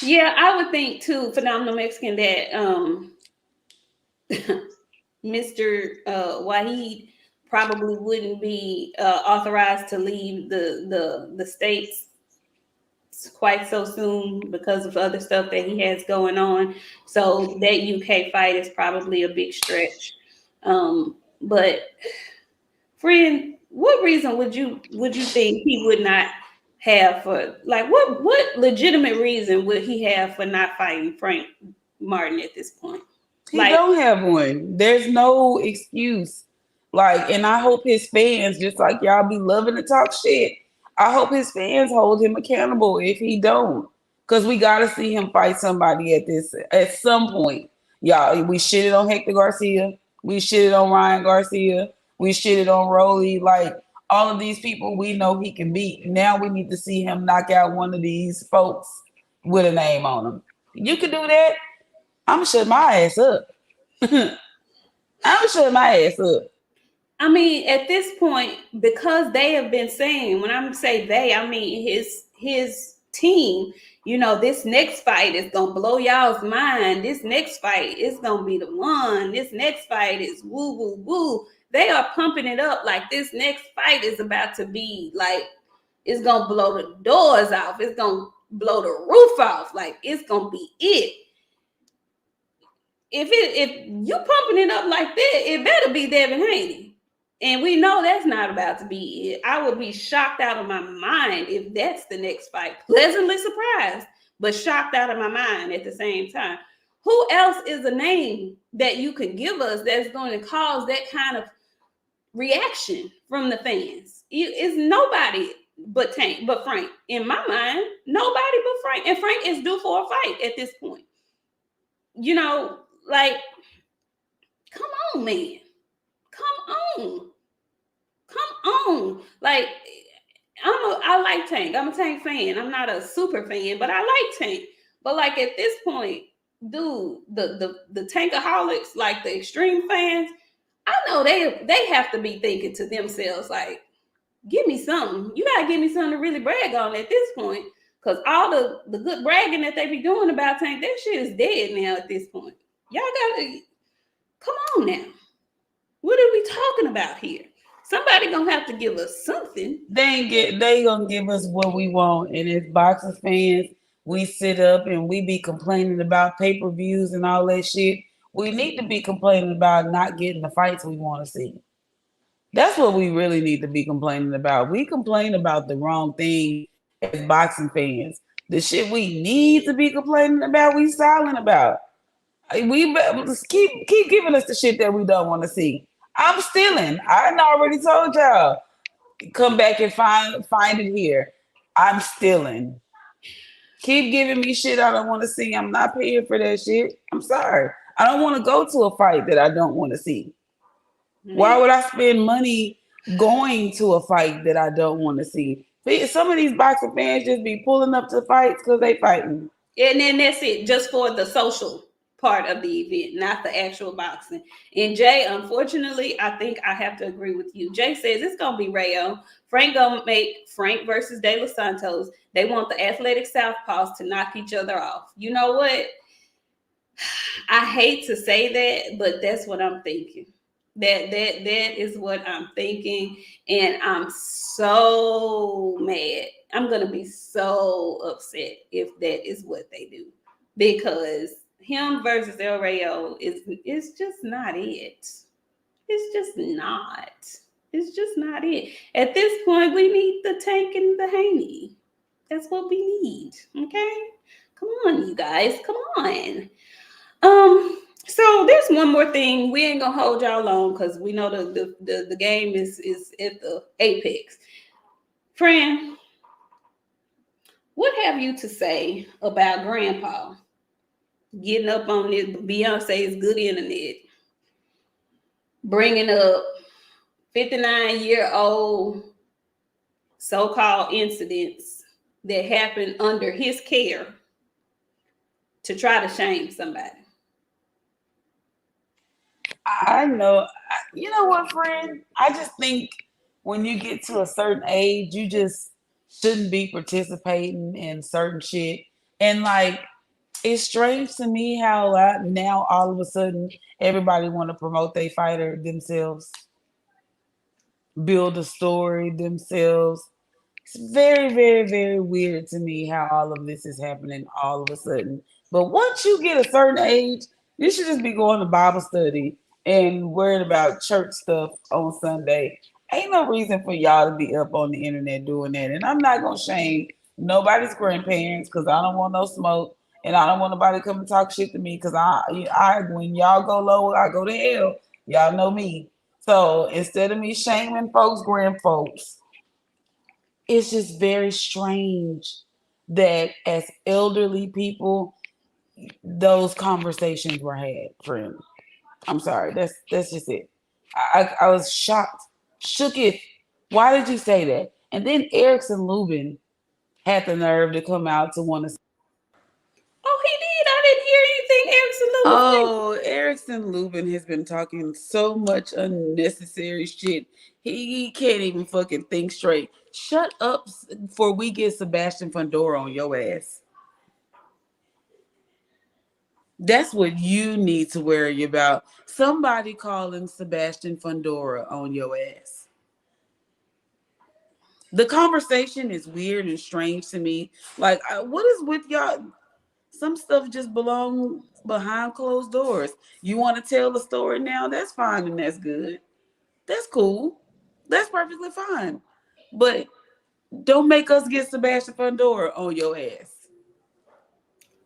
Yeah, I would think too, Phenomenal Mexican, that Mr. Wahid probably wouldn't be authorized to leave the states quite so soon because of other stuff that he has going on. So that UK fight is probably a big stretch. But friend, what reason would you think he would not have for, like, what legitimate reason would he have for not fighting Frank Martin at this point? He don't have one. There's no excuse. Like, and I hope his fans, just like y'all be loving to talk shit, I hope his fans hold him accountable if he don't. Because we gotta see him fight somebody at some point. Y'all, we shitted on Hector Garcia. We shitted on Ryan Garcia. We shitted on Rolly. Like all of these people we know he can beat. Now we need to see him knock out one of these folks with a name on them. You can do that. I'm shut my ass up. I'm shut my ass up. I mean, at this point, because they have been saying, when I say they, I mean his team, you know, this next fight is gonna blow y'all's mind. This next fight is gonna be the one. This next fight is woo woo woo. They are pumping it up like this next fight is about to be like it's gonna blow the doors off. It's gonna blow the roof off. Like it's gonna be it. If you pumping it up like that, it better be Devin Haney. And we know that's not about to be it. I would be shocked out of my mind if that's the next fight. Pleasantly surprised, but shocked out of my mind at the same time. Who else is a name that you could give us that's going to cause that kind of reaction from the fans? It's nobody but Frank. In my mind, nobody but Frank. And Frank is due for a fight at this point. You know, like, come on, man. Come on. Come on. Like, I like Tank. I'm a Tank fan. I'm not a super fan, but I like Tank. But like at this point, dude, the Tankaholics, like the extreme fans, I know they have to be thinking to themselves, like, give me something. You gotta give me something to really brag on at this point. Cause all the good bragging that they be doing about Tank, that shit is dead now at this point. Y'all gotta come on now. What are we talking about here? Somebody gonna have to give us something. They gonna give us what we want. And as boxing fans, we sit up and we be complaining about pay-per-views and all that shit. We need to be complaining about not getting the fights we want to see. That's what we really need to be complaining about. We complain about the wrong thing as boxing fans. The shit we need to be complaining about, we silent about. We keep giving us the shit that we don't want to see. I'm stealing. I already told y'all. Come back and find it here. I'm stealing. Keep giving me shit I don't want to see. I'm not paying for that shit. I'm sorry. I don't want to go to a fight that I don't want to see. Why would I spend money going to a fight that I don't want to see? Some of these boxing fans just be pulling up to fights because they fighting. And then that's it, just for the social part of the event, not the actual boxing. And Jay, unfortunately, I think I have to agree with you. Jay says it's gonna be Rayo. Frank gonna make Frank versus De Los Santos. They want the athletic southpaws to knock each other off. You know what? I hate to say that, but that's what I'm thinking. That is what I'm thinking, and I'm so mad. I'm gonna be so upset if that is what they do, because him versus El Rayo is just not it. It's just not. It's just not it. At this point, we need the Tank and the Haney. That's what we need. Okay, come on, you guys, come on. So there's one more thing. We ain't gonna hold y'all long because we know the game is at the apex. Friend, what have you to say about Grandpa getting up on this Beyonce's good internet, bringing up 59-year-old so-called incidents that happened under his care to try to shame somebody? I know. You know what, friend? I just think when you get to a certain age, you just shouldn't be participating in certain shit. And like, it's strange to me how now all of a sudden everybody want to promote their fighter themselves, build a story themselves. It's very, very, very weird to me how all of this is happening all of a sudden. But once you get a certain age, you should just be going to Bible study and worried about church stuff on Sunday. Ain't no reason for y'all to be up on the internet doing that. And I'm not gonna shame nobody's grandparents because I don't want no smoke, and I don't want nobody to come and talk shit to me because I when y'all go low, I go to hell. Y'all know me. So instead of me shaming folks, grand folks, it's just very strange that as elderly people, those conversations were had, friend. I'm sorry. That's just it. I was shocked, shook it. Why did you say that? And then Erickson Lubin had the nerve to come out to want to. Oh, he did. I didn't hear anything Erickson Lubin say. Oh, Erickson Lubin has been talking so much unnecessary shit. He can't even fucking think straight. Shut up for we get Sebastian Fundora on your ass. That's what you need to worry about. Somebody calling Sebastian Fundora on your ass. The conversation is weird and strange to me. Like, what is with y'all? Some stuff just belong behind closed doors. You want to tell the story now? That's fine and that's good. That's cool. That's perfectly fine. But don't make us get Sebastian Fundora on your ass.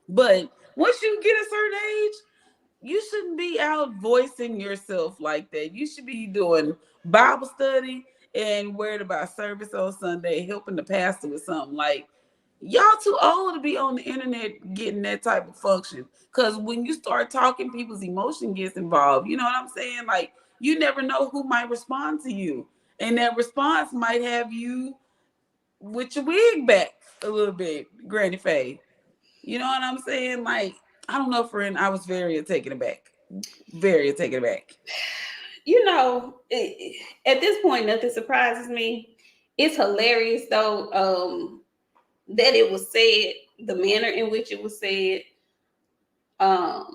But once you get a certain age, you shouldn't be out voicing yourself like that. You should be doing Bible study and worried about service on Sunday, helping the pastor with something. Like, y'all too old to be on the internet getting that type of function. Because when you start talking, people's emotion gets involved. You know what I'm saying? Like, you never know who might respond to you. And that response might have you with your wig back a little bit, Granny Faye. You know what I'm saying? Like, I don't know, friend. I was very taken aback. Very taken aback. You know, at this point, nothing surprises me. It's hilarious though that it was said, the manner in which it was said, and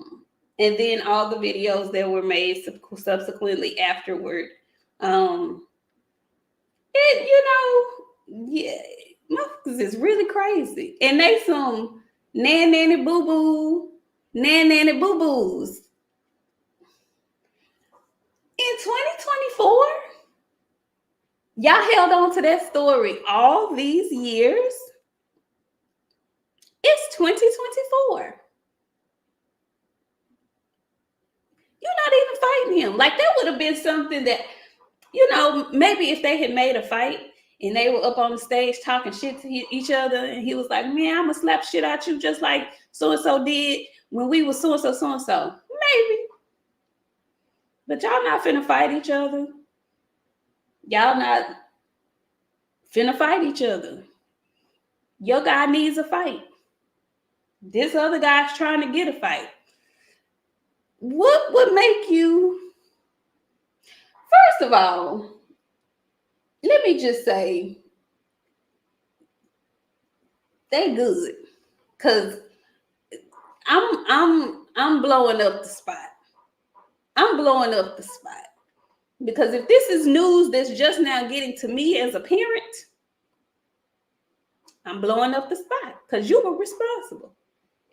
then all the videos that were made subsequently afterward. Um, it, yeah, motherfuckers is really crazy, and they some nanny boo boo, nanny boo boos. In 2024, y'all held on to that story all these years. It's 2024. You're not even fighting him. Like, that would have been something that, maybe if they had made a fight and they were up on the stage talking shit to each other, and he was like, man, I'm gonna slap shit out you just like so-and-so did when we were so-and-so, so-and-so. Maybe. But y'all not finna fight each other. Y'all not finna fight each other. Your guy needs a fight. This other guy's trying to get a fight. What would make you? First of all, let me just say they good, cause I'm blowing up the spot. I'm blowing up the spot because if this is news that's just now getting to me as a parent, I'm blowing up the spot because you were responsible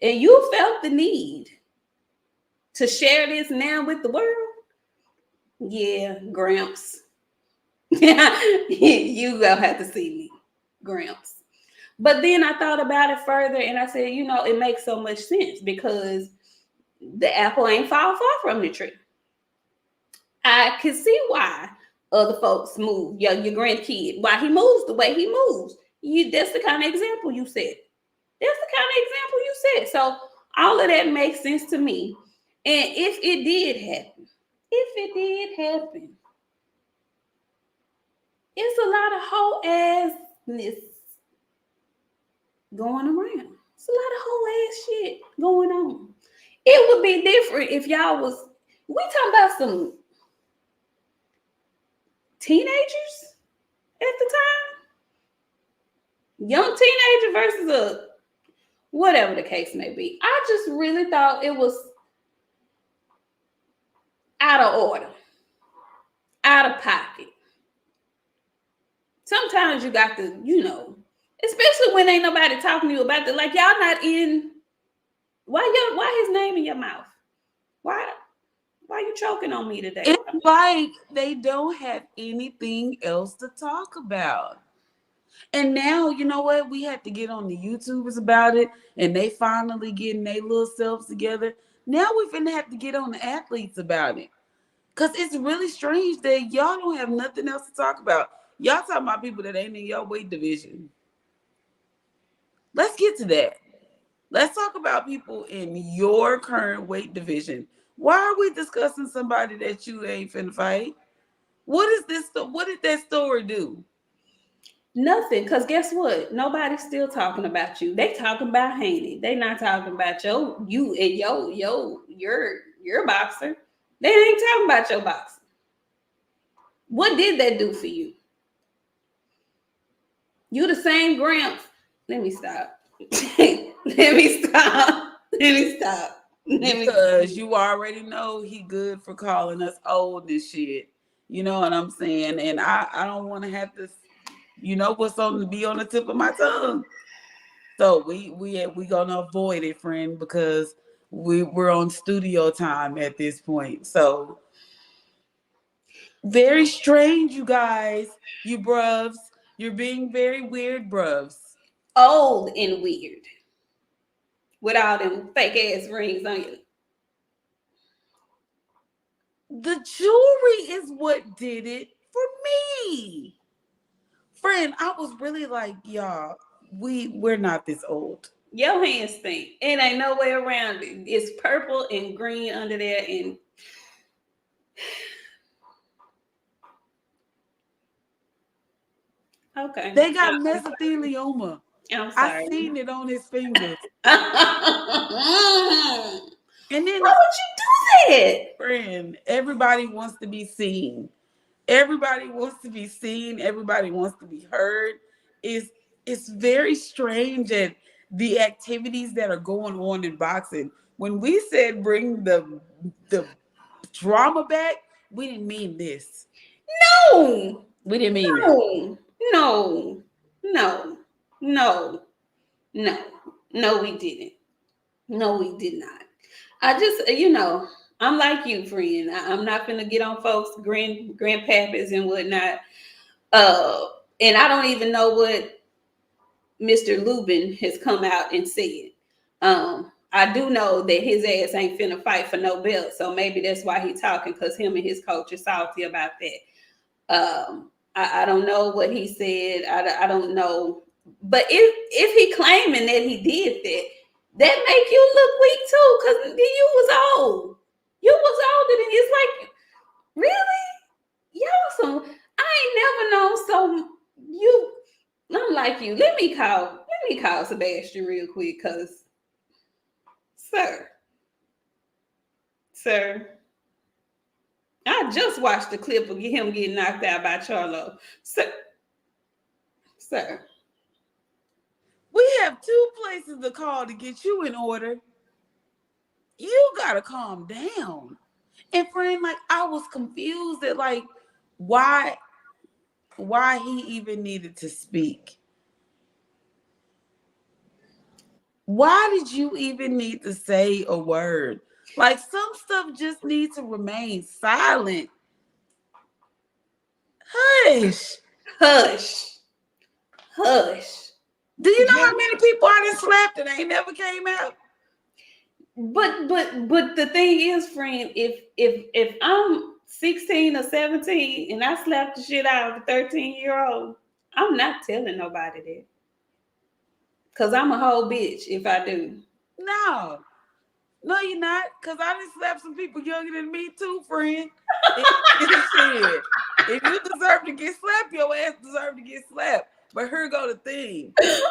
and you felt the need to share this now with the world. Yeah, Gramps. You gonna have to see me, Gramps. But then I thought about it further and I said, it makes so much sense because the apple ain't far from the tree. I can see why other folks move. Your grandkid, why he moves the way he moves. That's the kind of example you said. That's the kind of example you said. So all of that makes sense to me. And if it did happen, it's a lot of whole assness going around. It's a lot of whole ass shit going on. It would be different if y'all was, we talking about some teenagers at the time, young teenager versus a whatever the case may be. I just really thought it was out of order, out of pocket. Sometimes you got to, especially when ain't nobody talking to you about it. Like, y'all not in. Why his name in your mouth? Why you choking on me today? It's like they don't have anything else to talk about. And now, you know what? We had to get on the YouTubers about it, and they finally getting their little selves together. Now we're finna have to get on the athletes about it. Because it's really strange that y'all don't have nothing else to talk about. Y'all talking about people that ain't in your weight division. let's get to that. Let's talk about people in your current weight division. Why are we discussing somebody that you ain't finna fight? What is this? What did that story do? Nothing, because guess what? Nobody's still talking about you. They talking about Haney. They not talking about you and your boxer. They ain't talking about your boxer. What did that do for you? You the same Gramps. Let me stop. Let me stop. Let me stop. Because you already know he good for calling us old and shit. You know what I'm saying? And I don't want to have to, what's on to be on the tip of my tongue. So we gonna avoid it, friend, because we're on studio time at this point. So very strange, you guys, you bruvs. You're being very weird, bruvs. Old and weird. With all them fake ass rings on you. The jewelry is what did it for me. Friend, I was really like, y'all, we're not this old. Your hands stink. It ain't no way around it. It's purple and green under there. And okay. They got mesothelioma. I'm sorry. I seen it on his fingers. And then why would you do that? Friend, everybody wants to be seen. Everybody wants to be seen. Everybody wants to be heard. It's very strange that the activities that are going on in boxing. When we said bring the drama back, we didn't mean this. No, we didn't mean that. No, we didn't. No, we did not. I just, I'm like you, friend. I'm not gonna get on folks' grandpappers and whatnot. And I don't even know what Mr. Lubin has come out and said. I do know that his ass ain't finna fight for no belt, so maybe that's why he's talking, because him and his coach are salty about that. I don't know what he said. I don't know, but if he claiming that he did that make you look weak too, because you was old. You was older than it's like, really? Y'all I ain't never known so you. I'm like you. Let me call Sebastian real quick, because sir, I just watched the clip of him getting knocked out by Charlo. Sir. We have 2 places to call to get you in order. You gotta calm down. And friend, like, I was confused at like why he even needed to speak. Why did you even need to say a word? Like, some stuff just needs to remain silent. Hush. Do you know how many people I done slapped and they never came out? But the thing is, friend, if I'm 16 or 17 and I slap the shit out of a 13-year-old, I'm not telling nobody that. Because I'm a whole bitch if I do. No, you're not. Because I done slapped some people younger than me too, friend. If you deserve to get slapped, your ass deserve to get slapped. But here go the thing. If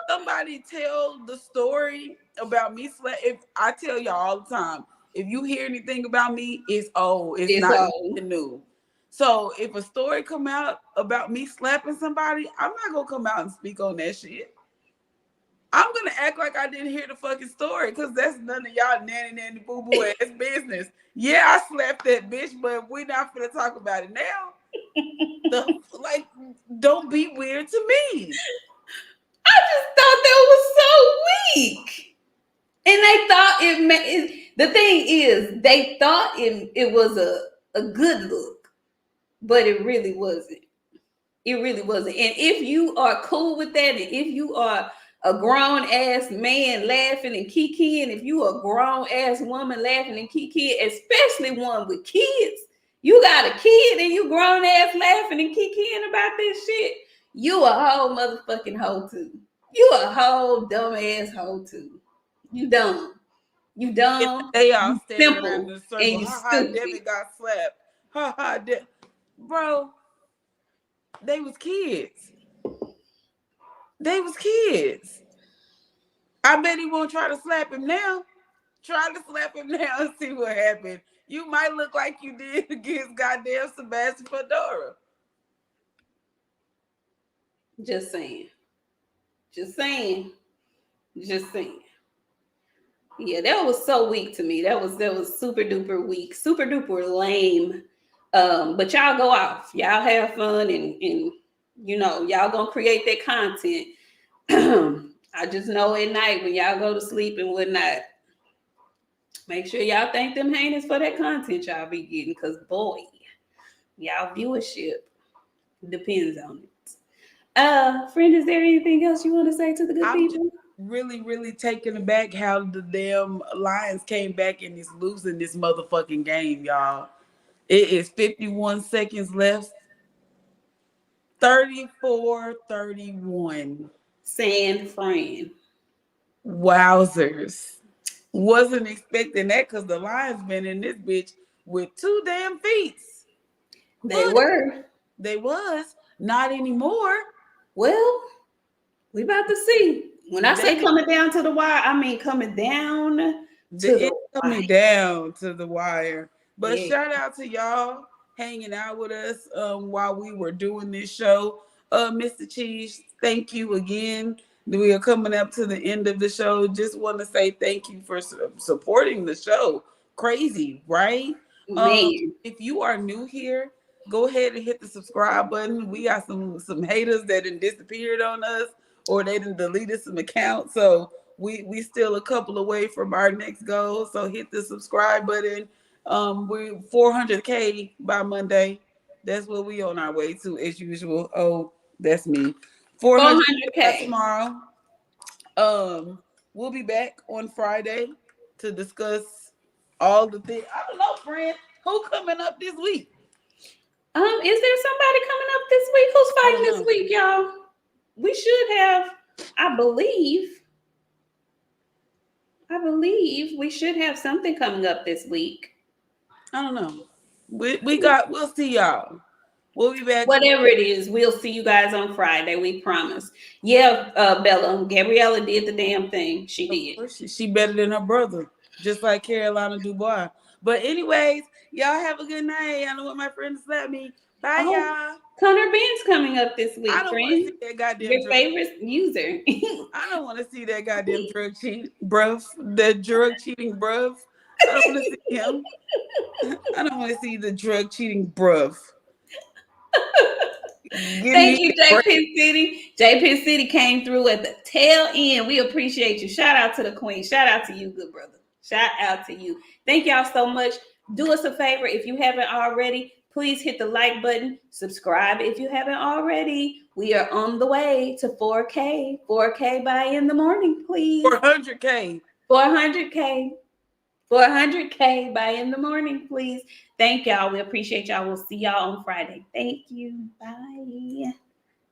somebody tell the story about me if I tell y'all all the time, if you hear anything about me, it's old. It's not new. So if a story come out about me slapping somebody, I'm not gonna come out and speak on that shit. I'm gonna act like I didn't hear the fucking story, because that's none of y'all nanny boo boo ass business. Yeah, I slapped that bitch, but we're not gonna talk about it now. Don't be weird to me. I just thought that was so weak. And they thought the thing is, they thought it was a good look, but it really wasn't. It really wasn't. And if you are cool with that, and if you are a grown ass man laughing and kikiing, if you a grown ass woman laughing and kikiing, especially one with kids, you got a kid and you grown ass laughing and kikiing about this shit, you a whole motherfucking hoe too. You a whole dumb ass hoe too. You dumb. You dumb. They all You standing around in simple a and circle. you Ha ha, stupid. Debbie got slapped. Ha ha, bro. They was kids. They was kids. I bet he won't try to slap him now. Try to slap him now and see what happened. You might look like you did against goddamn Sebastian Fundora. Just saying. Just saying. Just saying. Yeah, that was so weak to me. That was super duper weak, super duper lame. But y'all go off. Y'all have fun and y'all gonna create that content. I just know at night when y'all go to sleep and whatnot, make sure y'all thank them heinous for that content y'all be getting, because boy, y'all viewership depends on it. Friend, is there anything else you want to say to the good I'm just people? really, really taken aback how the damn Lions came back and is losing this motherfucking game, y'all. It is 51 seconds left. 34-31. San Fran. Wowzers. Wasn't expecting that because the Lions been in this bitch with 2 damn feet. They were. They was. Not anymore. Well, we about to see. When I say coming down to the wire, I mean coming down to the coming wire. down to the wire. But Yeah. shout out to y'all hanging out with us while we were doing this show. Mr. Cheese, thank you again. We are coming up to the end of the show. Just want to say thank you for supporting the show. Crazy, right? Man. If you are new here, go ahead and hit the subscribe button. We got some haters that done disappeared on us, or they done deleted some accounts. So we still a couple away from our next goal. So hit the subscribe button. We're 400K by Monday. That's what we on our way to as usual. Oh, that's me. 400K by 400K. tomorrow. We'll be back on Friday to discuss all the things. I don't know, friend. Who coming up this week? Is there somebody coming up this week? Who's fighting this week, y'all? We should have, I believe we should have something coming up this week. I don't know. We'll see y'all. We'll be back. Whatever it is, we'll see you guys on Friday. We promise. Yeah, Bella, Gabriela did the damn thing. She did. She better than her brother, just like Carolina Dubois. But anyways, y'all have a good night. I don't want my friend to slap me. Bye, y'all. Connor Ben's coming up this week, I don't want to see that goddamn your favorite user. I don't want to see that goddamn drug cheat, bruv. That drug cheating, bruv. I don't want to see him. I don't want to see the drug cheating, bruv. Thank you, J Penn City. J Penn City came through at the tail end. We appreciate you. Shout out to the queen. Shout out to you, good brother. Shout out to you. Thank y'all so much. Do us a favor if you haven't already. Please hit the like button. Subscribe if you haven't already. We are on the way to 4K. 4K by in the morning, please. 400K. 400K. 400K by in the morning, please. Thank y'all. We appreciate y'all. We'll see y'all on Friday. Thank you. Bye.